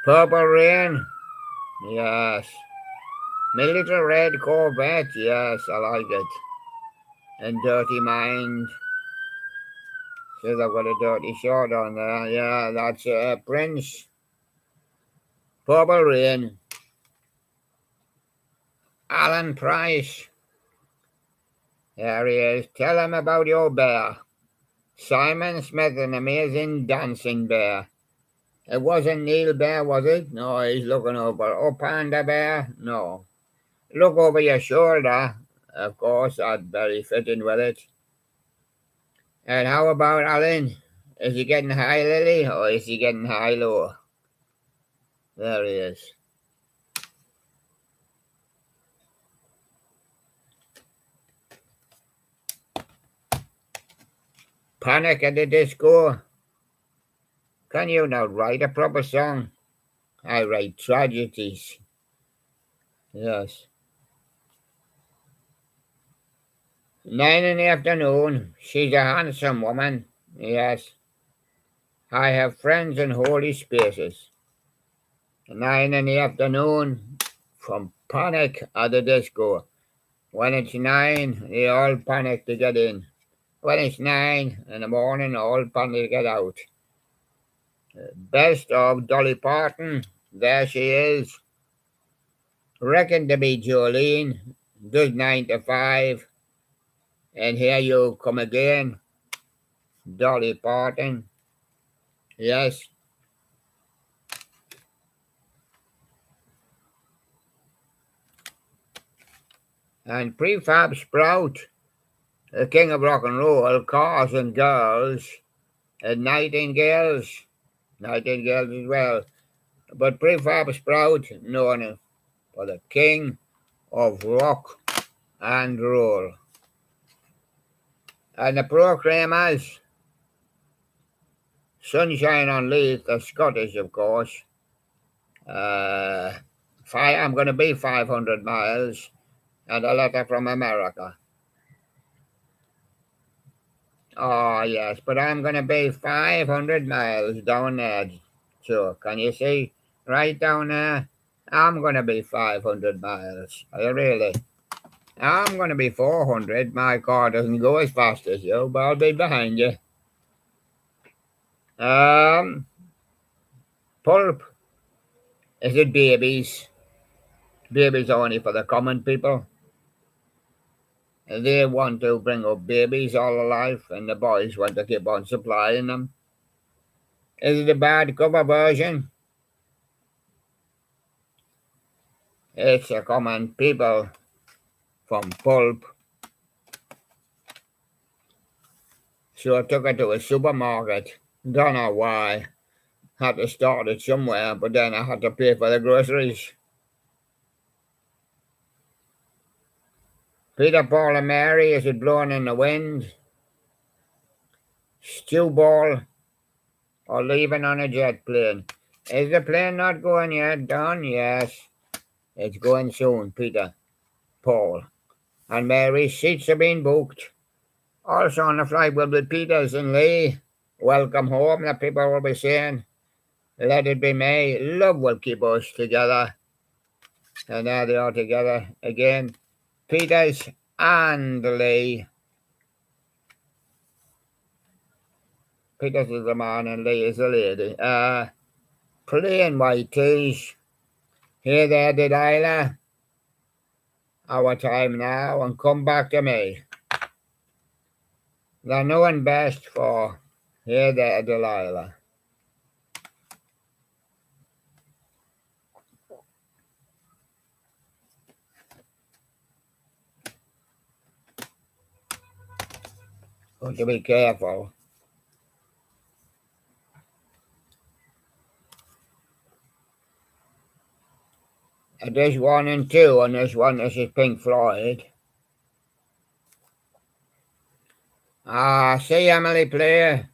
Purple Rain. Yes. My Little Red Corvette. Yes, I like it. And Dirty Mind. Says I've got a dirty shirt on there. Yeah, that's Prince. Purple Rain. Alan Price. There he is. Tell him about your bear. Simon Smith, an amazing dancing bear. It wasn't Neil Bear, was it? No, he's looking over. Oh, Panda Bear? No. Look over your shoulder. Of course, that's very fitting with it. And how about Alan? Is he getting high, Lily, or is he getting high low? There he is. Panic at the Disco. Can you not write a proper song? I write tragedies. Yes. 9 in the afternoon. She's a handsome woman. Yes. I have friends in holy spaces. 9 in the afternoon. From Panic at the Disco. When it's 9, they all panic to get in. When it's 9 in the morning, all panic to get out. Best of Dolly Parton. There she is. Reckon to be Jolene. Does 9 to 5. And here you come again. Dolly Parton. Yes. And Prefab Sprout, the king of rock and roll, cars and girls, and nightingales. Nightingales as well. But Prefab Sprout, known for the king of rock and roll. And the Proclaimers, Sunshine on Leith, the Scottish, of course. I'm going to be 500 miles, and a letter from America. Oh, yes, but I'm going to be 500 miles down there. So, can you see? Right down there, I'm going to be 500 miles. Are you really? I'm going to be 400. My car doesn't go as fast as you, but I'll be behind you. Pulp. Is it babies? Babies are only for the common people. They want to bring up babies all their life, and the boys want to keep on supplying them. Is it a bad cover version? It's a common people from Pulp. So I took it to a supermarket. Don't know why. Had to start it somewhere, but then I had to pay for the groceries. Peter, Paul, and Mary, is it blowing in the wind? Stew ball or leaving on a jet plane? Is the plane not going yet, Don? Yes. It's going soon, Peter, Paul, and Mary. Seats have been booked. Also on the flight will be Peters and Lee. Welcome home, the people will be saying. Let it be May. Love will keep us together. And now they are together again. Peters and Lee. Peters is the man and Lee is the lady. Plain white tees. Here there, Delilah. Our time now, and come back to me. They're knowing best for here there, Delilah. Got to be careful. There's 1 and 2, and this is Pink Floyd. See Emily play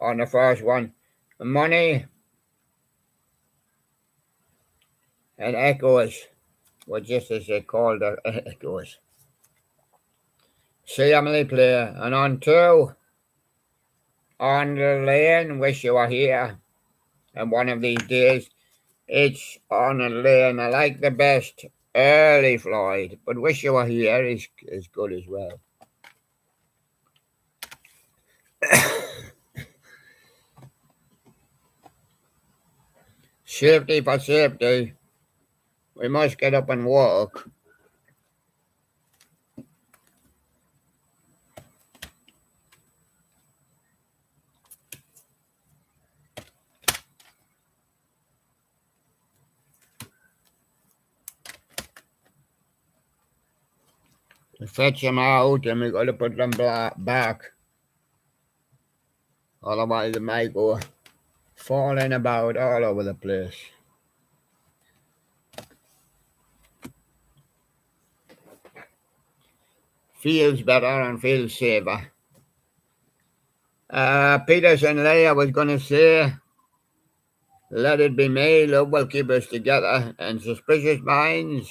on the first one. Money and Echoes, well, just as they called it, Echoes. See Emily play, and on 2, On the Lane, Wish You Were Here. And one of these days, it's On the Lane. I like the best early Floyd, but Wish You Were Here is good as well. Safety for safety. We must get up and walk. fetch them out and we got to put them back. Otherwise, they might go falling about all over the place. Feels better and feels safer. Peterson Lee, I was going to say, let it be me, love will keep us together, and suspicious minds.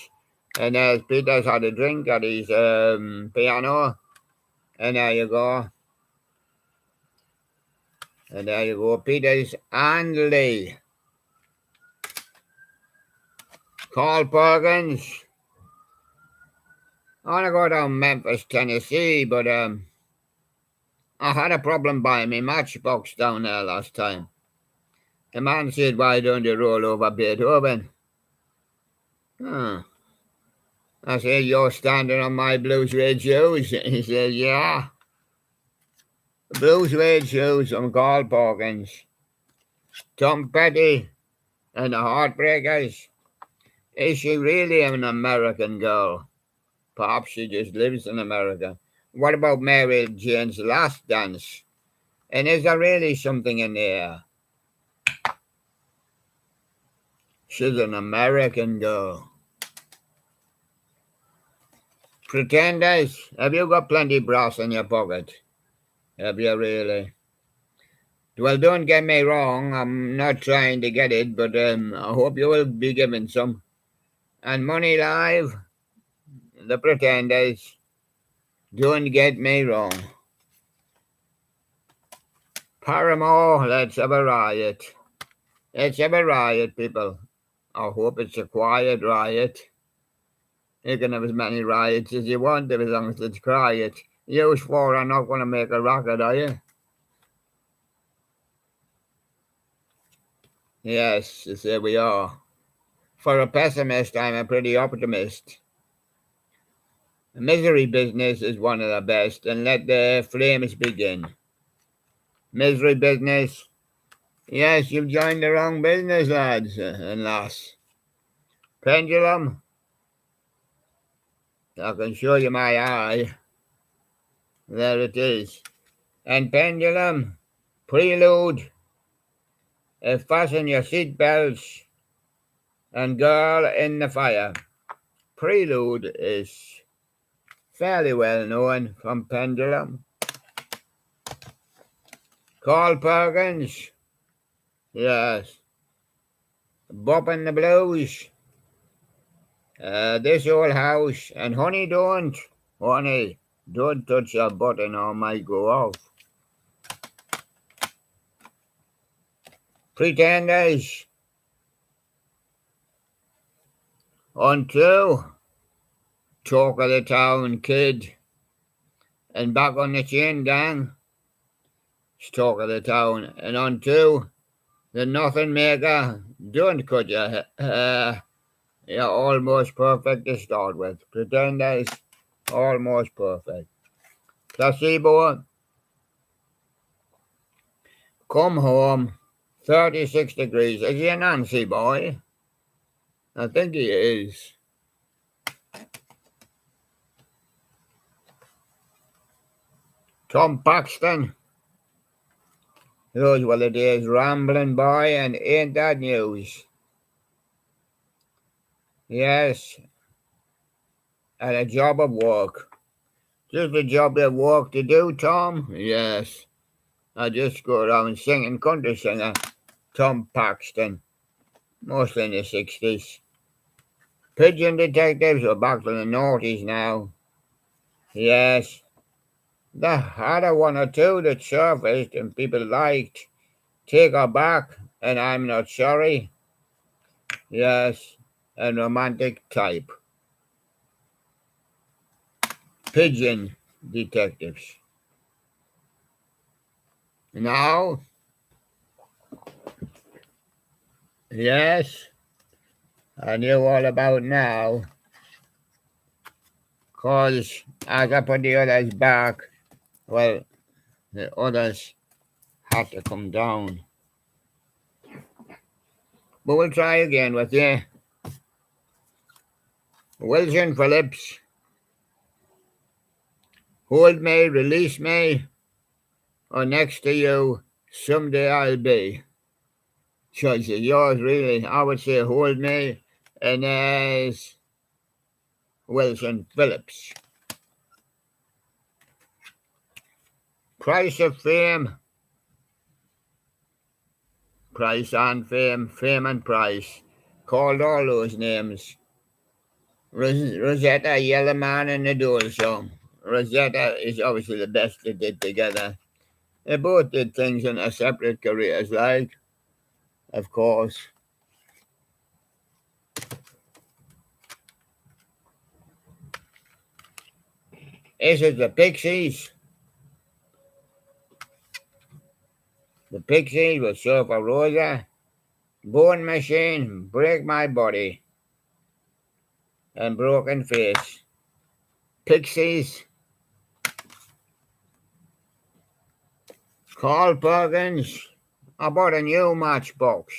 And as Peter's had a drink at his piano, and there you go. And there you go, Peters and Lee. Carl Perkins. I want to go down Memphis, Tennessee, but I had a problem buying my matchbox down there last time. The man said, why don't you roll over Beethoven? I said, you're standing on my blue suede shoes. He said, yeah. Blue suede shoes from Carl Perkins. Tom Petty and the Heartbreakers. Is she really an American girl? Perhaps she just lives in America. What about Mary Jane's Last Dance? And is there really something in there? She's an American girl. Pretenders, have you got plenty brass in your pocket? Have you really? Well, don't get me wrong, I'm not trying to get it, but I hope you will be given some. And Money Live, the Pretenders, don't get me wrong. Paramore, let's have a riot. Let's have a riot, people. I hope it's a quiet riot. You can have as many riots as you want, as long as it's quiet. You swore I'm not going to make a racket, are you? Yes, there we are. For a pessimist, I'm a pretty optimist. The misery business is one of the best, and let the flames begin. Misery business. Yes, you've joined the wrong business, lads and lass. Pendulum. I can show you my eye. There it is. And Pendulum, Prelude, fasten your seat belts, and Girl in the Fire. Prelude is fairly well known from Pendulum. Carl Perkins, yes. Boppin' the Blues, This Old House, and Honey Don't touch a button or might go off. Pretenders, on two, Talk of the Town Kid, and Back on the Chain Gang, it's Talk of the Town, and on two, The Nothing Maker, Don't Cut Your hair. You're almost perfect to start with. Pretenders, almost perfect. Placebo, Come Home, 36 degrees. Is he a Nancy boy? I think he is. Tom Paxton, those were the days. Rambling Boy, and Ain't That News? Yes, and A Job of Work. Just a job of work to do, Tom? Yes. I just go around singing country singer. Tom Paxton, mostly in the 60s. Pigeon Detectives are back to the noughties now. Yes. They had a one or two that surfaced and people liked. Take Her Back and I'm Not Sorry. Yes. And Romantic Type. Pigeon Detectives. Now, yes, I knew all about now, because as I put the others back, well, the others had to come down. But we'll try again with you. Wilson Phillips, hold me, release me, or next to you, someday I'll be. Choice is yours, really. I would say hold me, and there's Wilson Phillips. Price of fame, price and fame, fame and price. Called all those names. Rosetta, Yellow Man, and the Dole Song. Rosetta is obviously the best they did together. They both did things in their separate careers, like, of course. This is the Pixies. The Pixies with Surfer Rosa, Bone Machine, Break My Body, and Broken Face. Pixies, Carl Perkins. I bought a new Matchbox.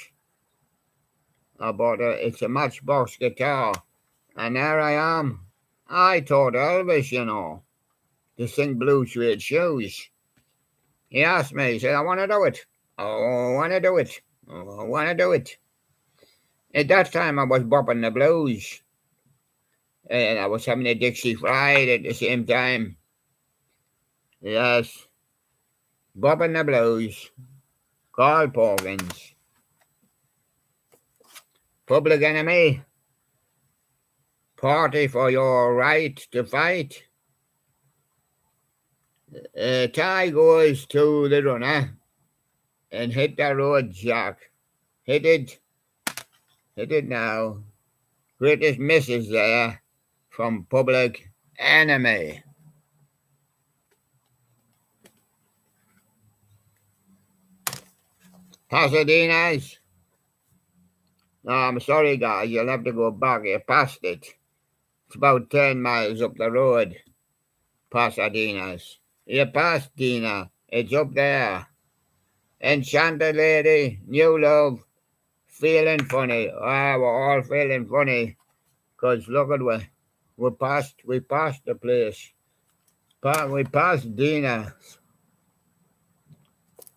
It's a Matchbox guitar. And there I am. I taught Elvis, to sing Blue Suede Shoes. He asked me, he said, I want to do it. Oh, I want to do it. Oh, I want to do it. At that time, I was bopping the blues. And I was having a Dixie Fried at the same time. Yes. Bopping the blues. Carl Perkins. Public Enemy. Party for your right to fight. Tie goes to the runner and hit the road, Jack. Hit it. Hit it now. Greatest misses there from Public Enemy. Pasadena's. No, I'm sorry, guys. You'll have to go back. You passed it. It's about 10 miles up the road. Pasadena's. You passed Dina. It's up there. Enchanted Lady, New Love, Feeling Funny. We're all feeling funny. Because look at we passed the place. We passed Dina.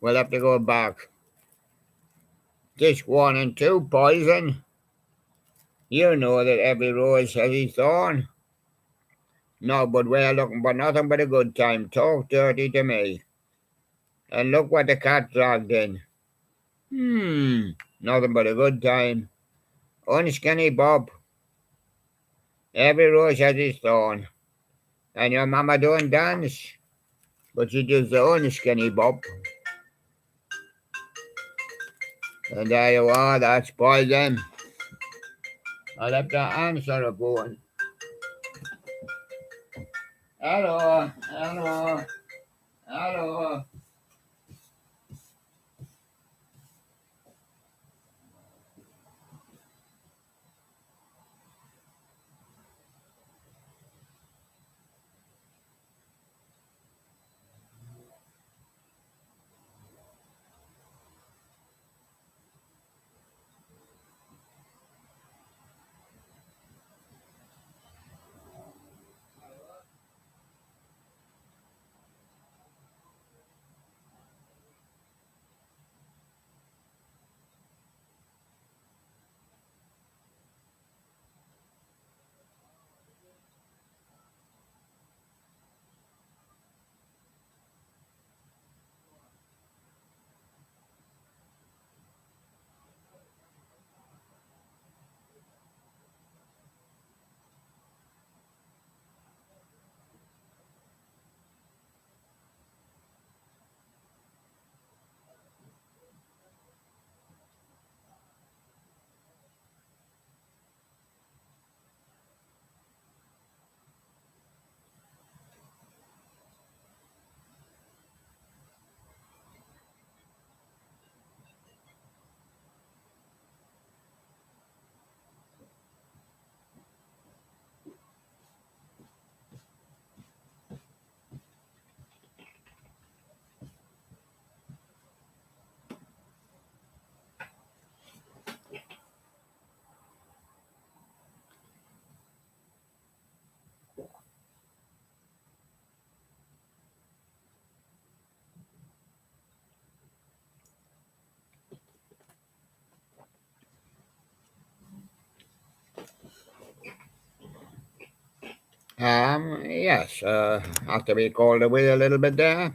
We'll have to go back. Disc 1 and 2, Poison. You know that every rose has its thorn. No, but we're looking for nothing but a good time. Talk dirty to me. And look what the cat dragged in. Nothing but a good time. Unskinny Bob. Every rose has its thorn. And your mama don't dance, but she does the unskinny Bob. And there you are, that's Poison. I'll have to answer a phone. Hello, hello, hello. Yes, after we called away a little bit there,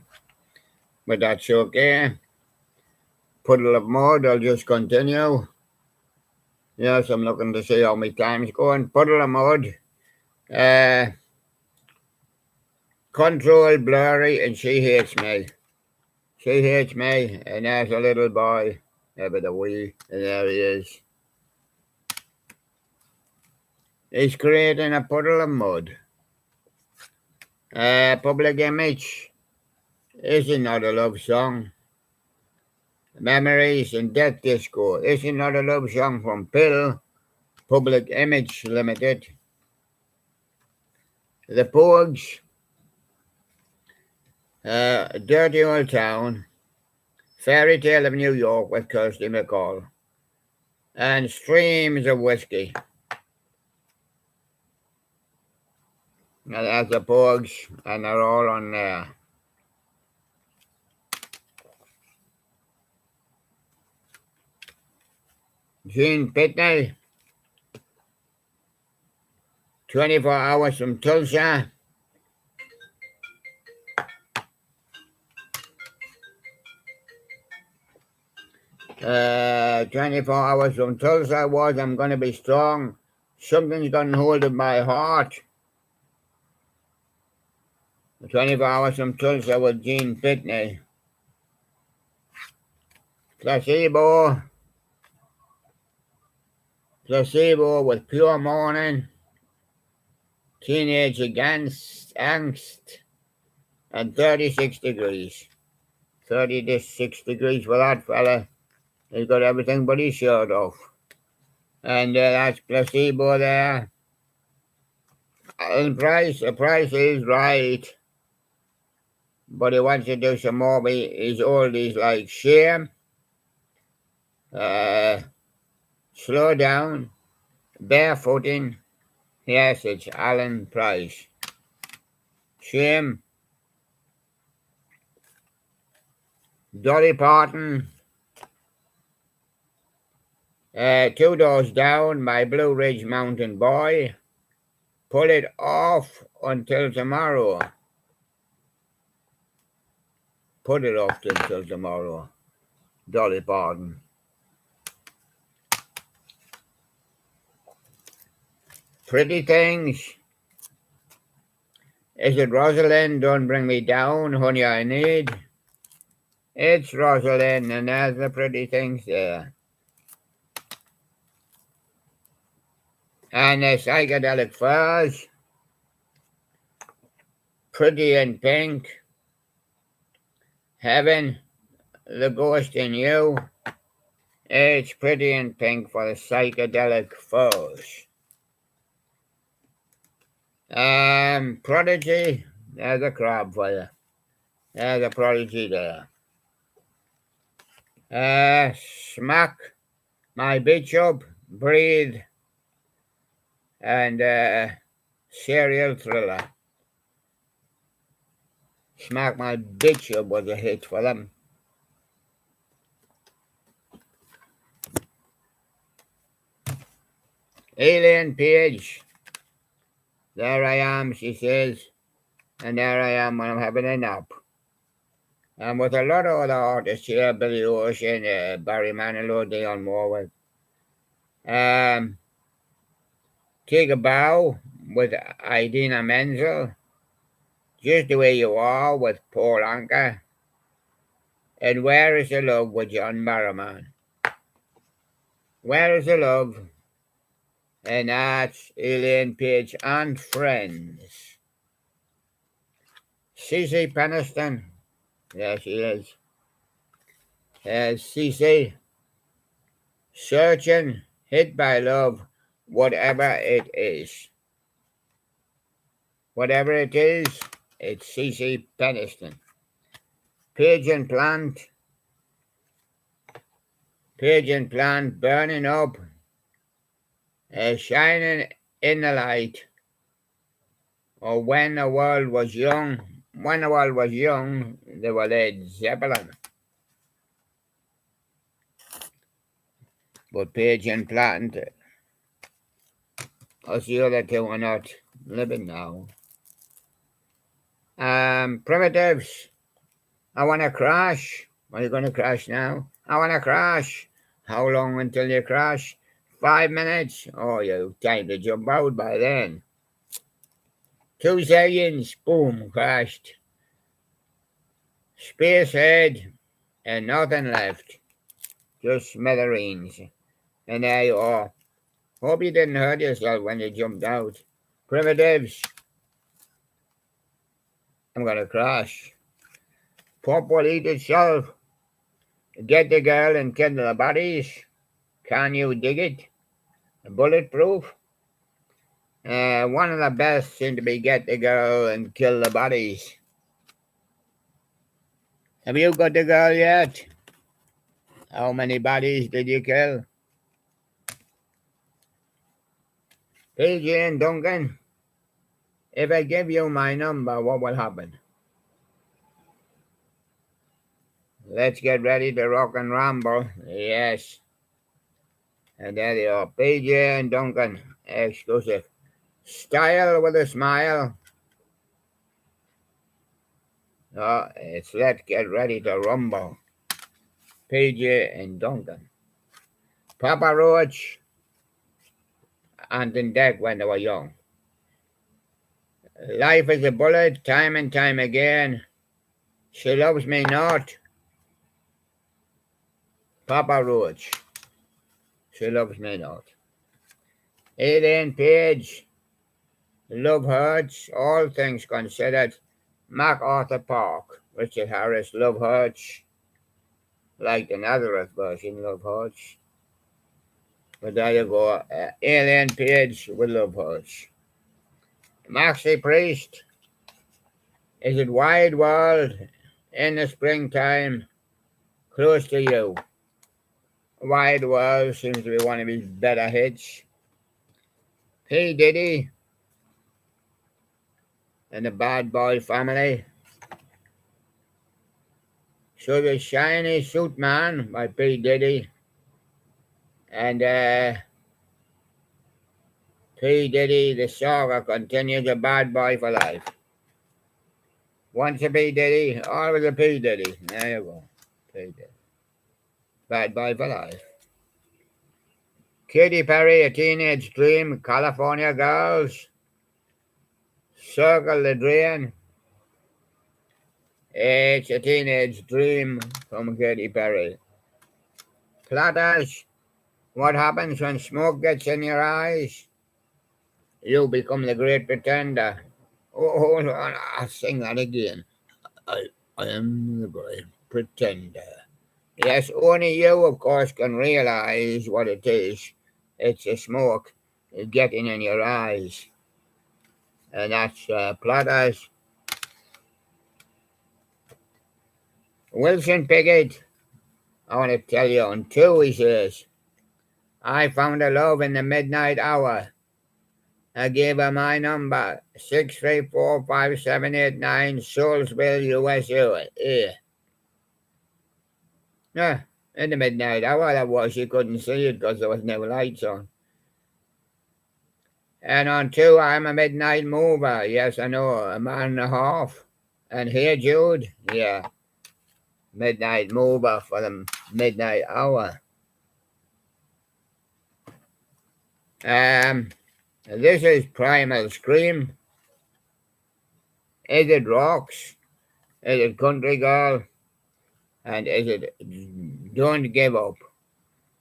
but that's okay. Puddle of mud, I'll just continue. Yes, I'm looking to see how my time's going. Puddle of mud. Control blurry, and she hates me. She hates me, and there's a little boy, with a wee, and there he is. He's creating a puddle of mud. Public image. Is it not a love song? Memories and Death Disco. Is it not a love song from Pill? Public Image Limited. The Pogues. Dirty Old Town. Fairy Tale of New York with Kirsty MacColl. And Streams of Whiskey. Now that's the Pogues, and they're all on there. Gene Pitney. 24 Hours from Tulsa. 24 Hours from Tulsa was I'm Gonna Be Strong. Something's Gonna Hold in My Heart. 24 Hours from Tulsa with Gene Pitney. Placebo. Placebo with Pure Morning. Teenage Angst. And 36 Degrees. 36 degrees for that fella. He's got everything but his shirt off. And that's Placebo there. And the price is right. But he wants to do some more. His oldies like Shame. Slow Down. Barefooting. Yes, it's Alan Price. Shame. Dolly Parton. 2 Doors Down, My Blue Ridge Mountain Boy. Pull It Off Until Tomorrow. Put it off until tomorrow. Dolly Parton. Pretty Things. Is it Rosalind? Don't Bring Me Down, Honey I Need. It's Rosalind, and there's the Pretty Things there. And the Psychedelic Furs. Pretty in Pink. Heaven, The Ghost in You. It's Pretty in Pink for the Psychedelic Furs. Prodigy. There's a crab for you. There's a Prodigy there. Smack My Bishop, Breathe, and Serial Thriller. Smack My Bishop was a hit for them. Alien Page. There I am, she says, and there I am when I'm having a nap. And with a lot of other artists here, Billy Ocean, Barry Manilow, Dionne Warwick. Take a Bow with Idina Menzel. Just the Way You Are with Paul Anka. And Where Is the Love with John Barrowman. Where Is the Love? And that's Elaine Page and Friends. Cece Peniston. There she is. Cece. Searching, Hit by Love, Whatever It Is. Whatever it is, it's Cece Peniston. Page and Plant. Page and Plant, Burning Up. Shining in the Light. Or When the World Was Young. When the World Was Young, they were Led Zeppelin. But Page and Plant, us the other two are not living now. Primitives. I want to crash. Are you going to crash now? I want to crash. How long until you crash? 5 minutes. Oh, you've time to jump out by then. 2 seconds. Boom, crashed. Spacehead. And nothing left. Just smithereens. And there you are. Hope you didn't hurt yourself when you jumped out. Primitives. I'm going to crash. Pop will eat itself. Get the girl and kill the bodies. Can you dig it? Bulletproof. One of the best seem to be get the girl and kill the bodies. Have you got the girl yet? How many bodies did you kill? PJ and Duncan, if I give you my number, what will happen? Let's get ready to rock and ramble. Yes. And there they are. PJ and Duncan, exclusive. Style with a smile. Oh, it's let's get ready to rumble. PJ and Duncan. Papa Roach and in deck when they were young. Life is a bullet, time and time again. She loves me not. Papa Roach. She loves me not. Elaine Page. Love hurts, all things considered. MacArthur Park. Richard Harris. Love hurts. Like the Nazareth version, love hurts. But there you go. Elaine Page with love hurts. Maxie Priest. Is it wide world in the springtime? Close to you. Wide world seems to be one of his better hits. P. Diddy and the Bad Boy Family. So the Shiny Suit Man by P. Diddy. And P. Diddy, the saga continues, a bad boy for life. Once a P. Diddy, always a P. Diddy. There you go. P. Diddy. Bad boy for life. Katy Perry, A Teenage Dream, California Girls. Circle the Drain. It's a teenage dream from Katy Perry. Platters, what happens when smoke gets in your eyes? You become the great pretender. Oh, hold on, I'll sing that again. I am the great pretender. Yes, only you, of course, can realize what it is. It's the smoke getting in your eyes. And that's Platters. Wilson Pickett, I want to tell you on 2, he says, I found a love in the midnight hour. I gave her my number, 6345789, Soulsville, USA. Yeah, in the midnight hour that was. You couldn't see it because there was no lights on. And on 2, I'm a midnight mover. Yes, I know, a man and a half. And Here Jude, yeah, midnight mover for the midnight hour. This is Primal Scream. Is it Rocks? Is it Country Girl? And is it Don't Give Up?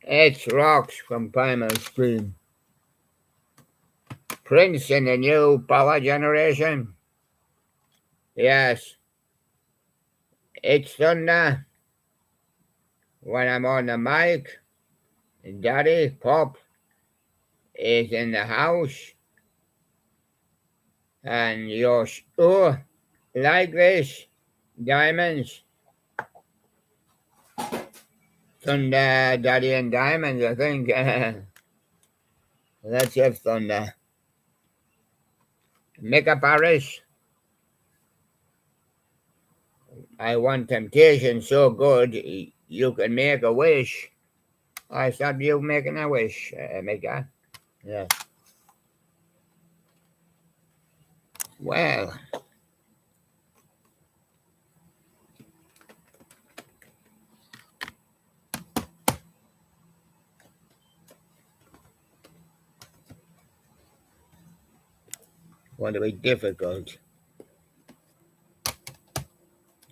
It's Rocks from Primal Scream. Prince in the new power generation. Yes. It's Thunder. When I'm on the mic, Daddy Pop is in the house. And you're sure like this, Diamonds. Thunder, Daddy and Diamonds, I think. Let's have Thunder. Micah Paris. I want temptation so good you can make a wish. I thought you making a wish, Micah. Yeah. Well, going to be difficult.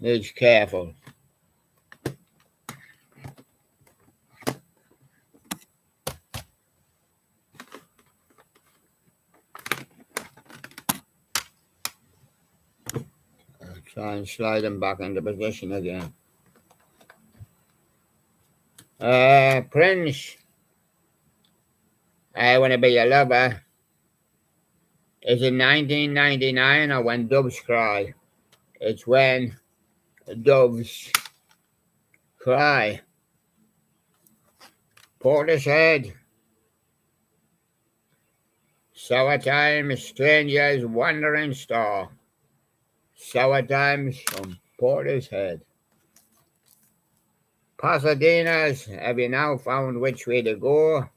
Needs careful. I'll try and slide him back into position again. Prince, I Want to Be Your Lover is in 1999 or When Doves Cry. It's when doves cry. Portishead, Sour Times, Strangers, Wandering Star. Sour Times from Portishead. Pasadena's, have you now found which way to go?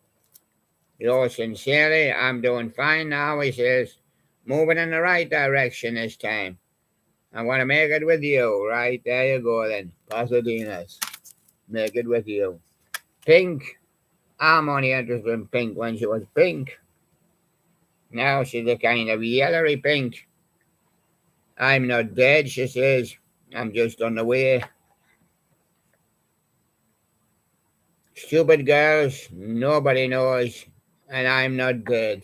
Yours sincerely, I'm doing fine now, he says. Moving in the right direction this time. I want to make it with you. Right, there you go then. Pasadena's. Make it with you. Pink. I'm only interested in pink when she was pink. Now she's a kind of yellowy pink. I'm not dead, she says. I'm just on the way. Stupid girls, nobody knows, and I'm not dead.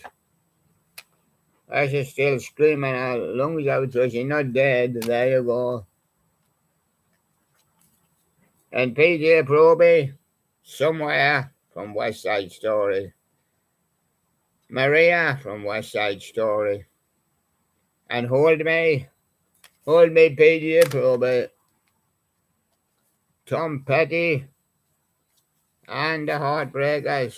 She's still screaming her lungs out, so she's not dead. There you go. And PJ Proby, Somewhere from West Side Story. Maria from West Side Story. And Hold Me, PJ Proby. Tom Petty and the Heartbreakers.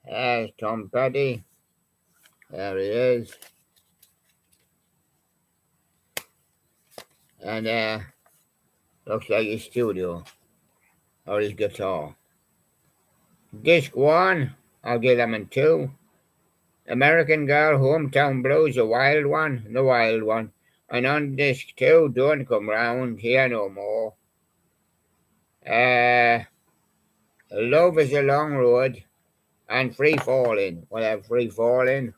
There's Tom Petty. There he is. And looks like his studio or his guitar. Disc 1, I'll give them in 2. American Girl, Hometown Blues, the wild one. And on disc 2, Don't Come Round Here No More. Love Is a Long Road and Free Falling. We'll have Free Falling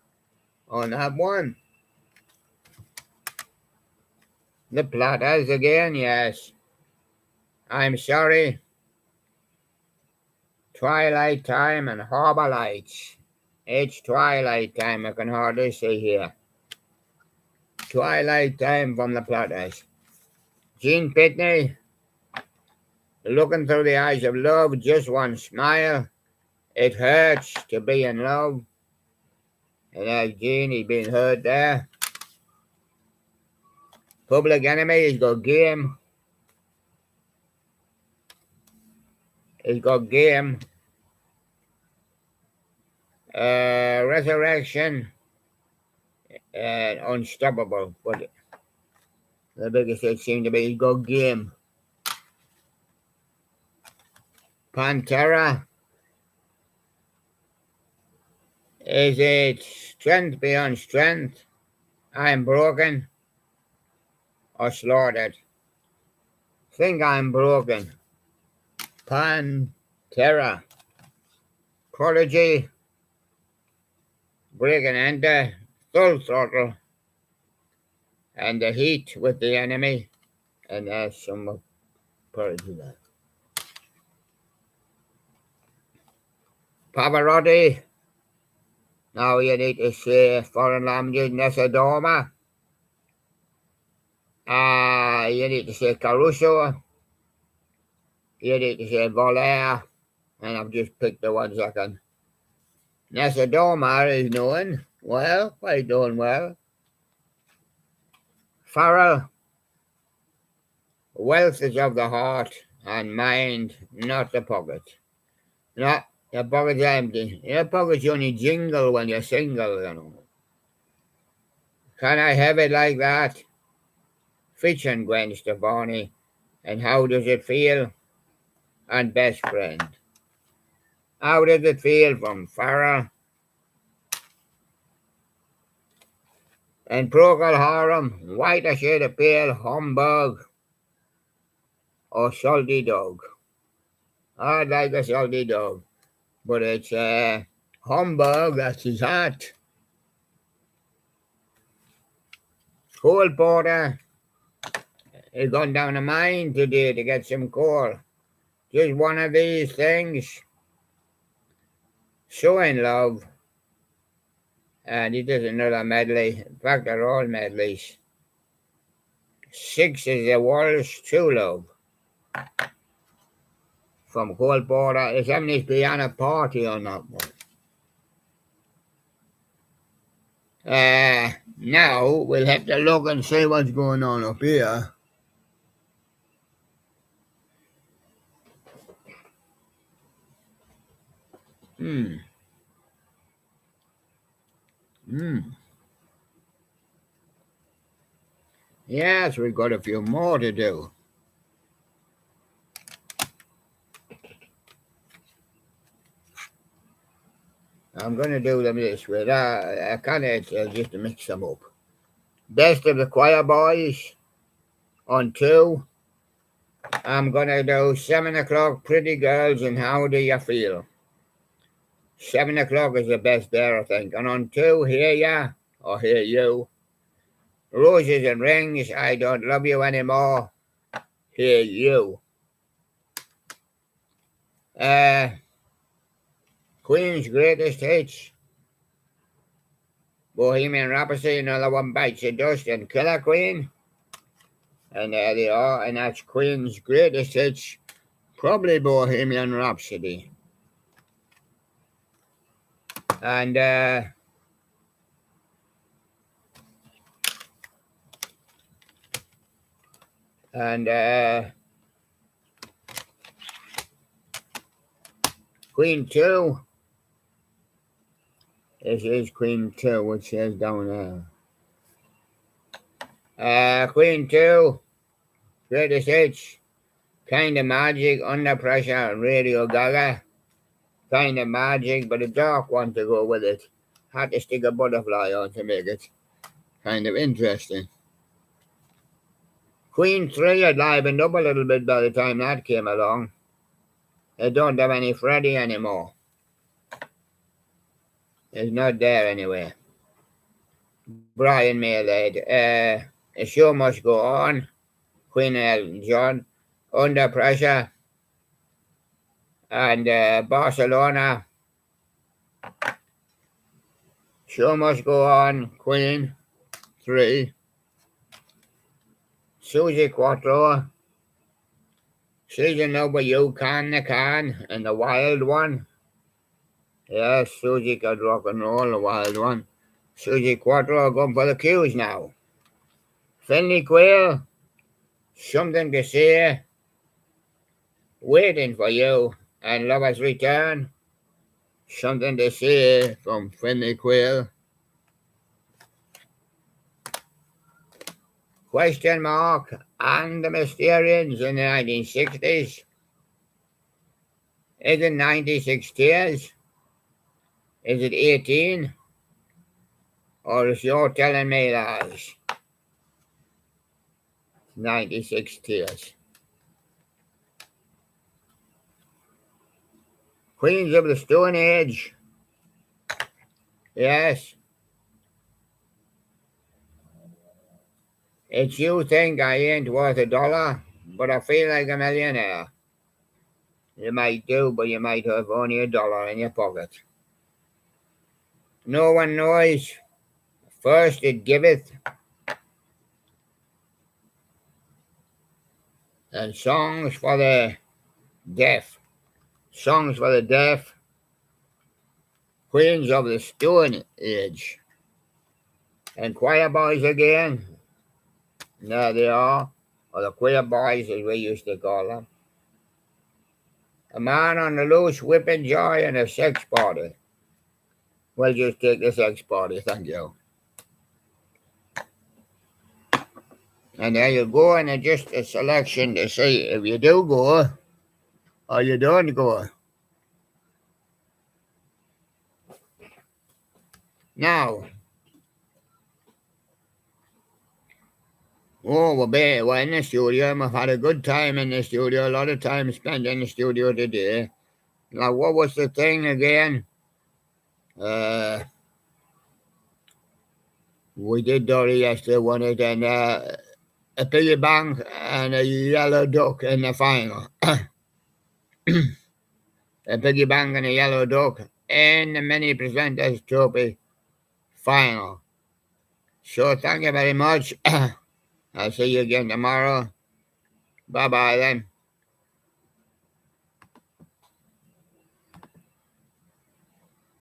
on that one. The Platters again, yes. I'm Sorry. Twilight Time and Harbor Lights. It's Twilight Time, I can hardly see here. Twilight Time from the Platters. Gene Pitney, Looking Through the Eyes of Love, Just One Smile. It Hurts to Be in Love. And there's Gene, he's been hurt there. Public Enemy, he's got Game. Resurrection and Unstoppable. But the biggest hit seemed to be he's got Game. Pantera. Is it Strength Beyond Strength? I'm Broken or Slaughtered? Think I'm Broken. Pantera. Prodigy. Break and Enter. Full Throttle. And The Heat with the Enemy. And there's some Prodigy there. Pavarotti. Now you need to say foreign languages, Nesodoma. You need to say Caruso. You need to say Voltaire. And I've just picked the ones I can. Nesodoma is known well, quite doing well. Farrell. Wealth is of the heart and mind, not the pocket. Not the pocket's empty. Your pocket's only jingle when you're single, you know. Can I have it like that? Featuring Gwen Stefani. And How Does It Feel? And Best Friend. How does it feel from Farrell? And Procol Harum, White a Shade of Pale, Humbug, or Salty Dog. I'd like a Salty Dog, but it's Humbug, that's his heart. Coal porter is going down a mine today to get some coal. Just one of these things. So in love. And he does another medley. In fact, they're all medleys. 6 is the world's true love. From Cole Porter. Is having his piano party on that one. Now we'll have to look and see what's going on up here. Yes, we've got a few more to do. I'm going to do them this way. I kind of just to mix them up. Best of the Choir Boys on 2. I'm going to do 7 o'clock, Pretty Girls, and How Do You Feel? 7 o'clock is the best there, I think. And on 2, Hear Ya or Hear You. Roses and Rings, I Don't Love You Anymore. Hear You. Queen's Greatest Hits. Bohemian Rhapsody, Another One Bites the Dust, and Killer Queen. And there they are, and that's Queen's Greatest Hits. Probably Bohemian Rhapsody. And Queen 2. This is Queen 2, which says down there. Queen 2, Greatest Hits, Kind of Magic, Under Pressure, Radio Gaga. Kind of Magic, but a dark one to go with it. Had to stick a butterfly on to make it kind of interesting. Queen 3 had livened up a little bit by the time that came along. They don't have any Freddie anymore. It's not there anyway. Brian May led. The Show Must Go On. Queen Elton John. Under Pressure. And Barcelona. Show Must Go On. Queen 3. Susie Quattro. She's Over You Can, and the Wild One. Yes, Susie could rock and roll, the Wild One. Susie Quattro going for the cues now. Finley Quayle, Something to Say, Waiting for You, and Lover's Return. Something to Say from Finley Quayle. Question Mark and the Mysterians in the 1960s. Is it 96 Tears? Is it 18? Or is You're Telling Me Lies? 96 Tears. Queens of the Stone Age. Yes. It's You Think I Ain't Worth a Dollar, but I Feel Like a Millionaire. You might do, but you might have only $1 in your pocket. No One Knows. First It Giveth. And Songs for the Deaf. Songs for the Deaf. Queens of the Stone Age. And Choir Boys again. There they are. Or the Choir Boys, as we used to call them. A Man on the Loose, Whipping Joy, and a Sex Party. We'll just take the Sex Party, thank you. And there you go, and just a selection to see if you do go or you don't go. Now, we're in the studio, and we've had a good time in the studio, a lot of time spent in the studio today. Now, what was the thing again? We did Dory yesterday, won it, and a piggy bank and a yellow duck in the final. A piggy bank and a yellow duck in the mini presenters trophy final. So thank you very much. I'll see you again tomorrow. Bye bye then.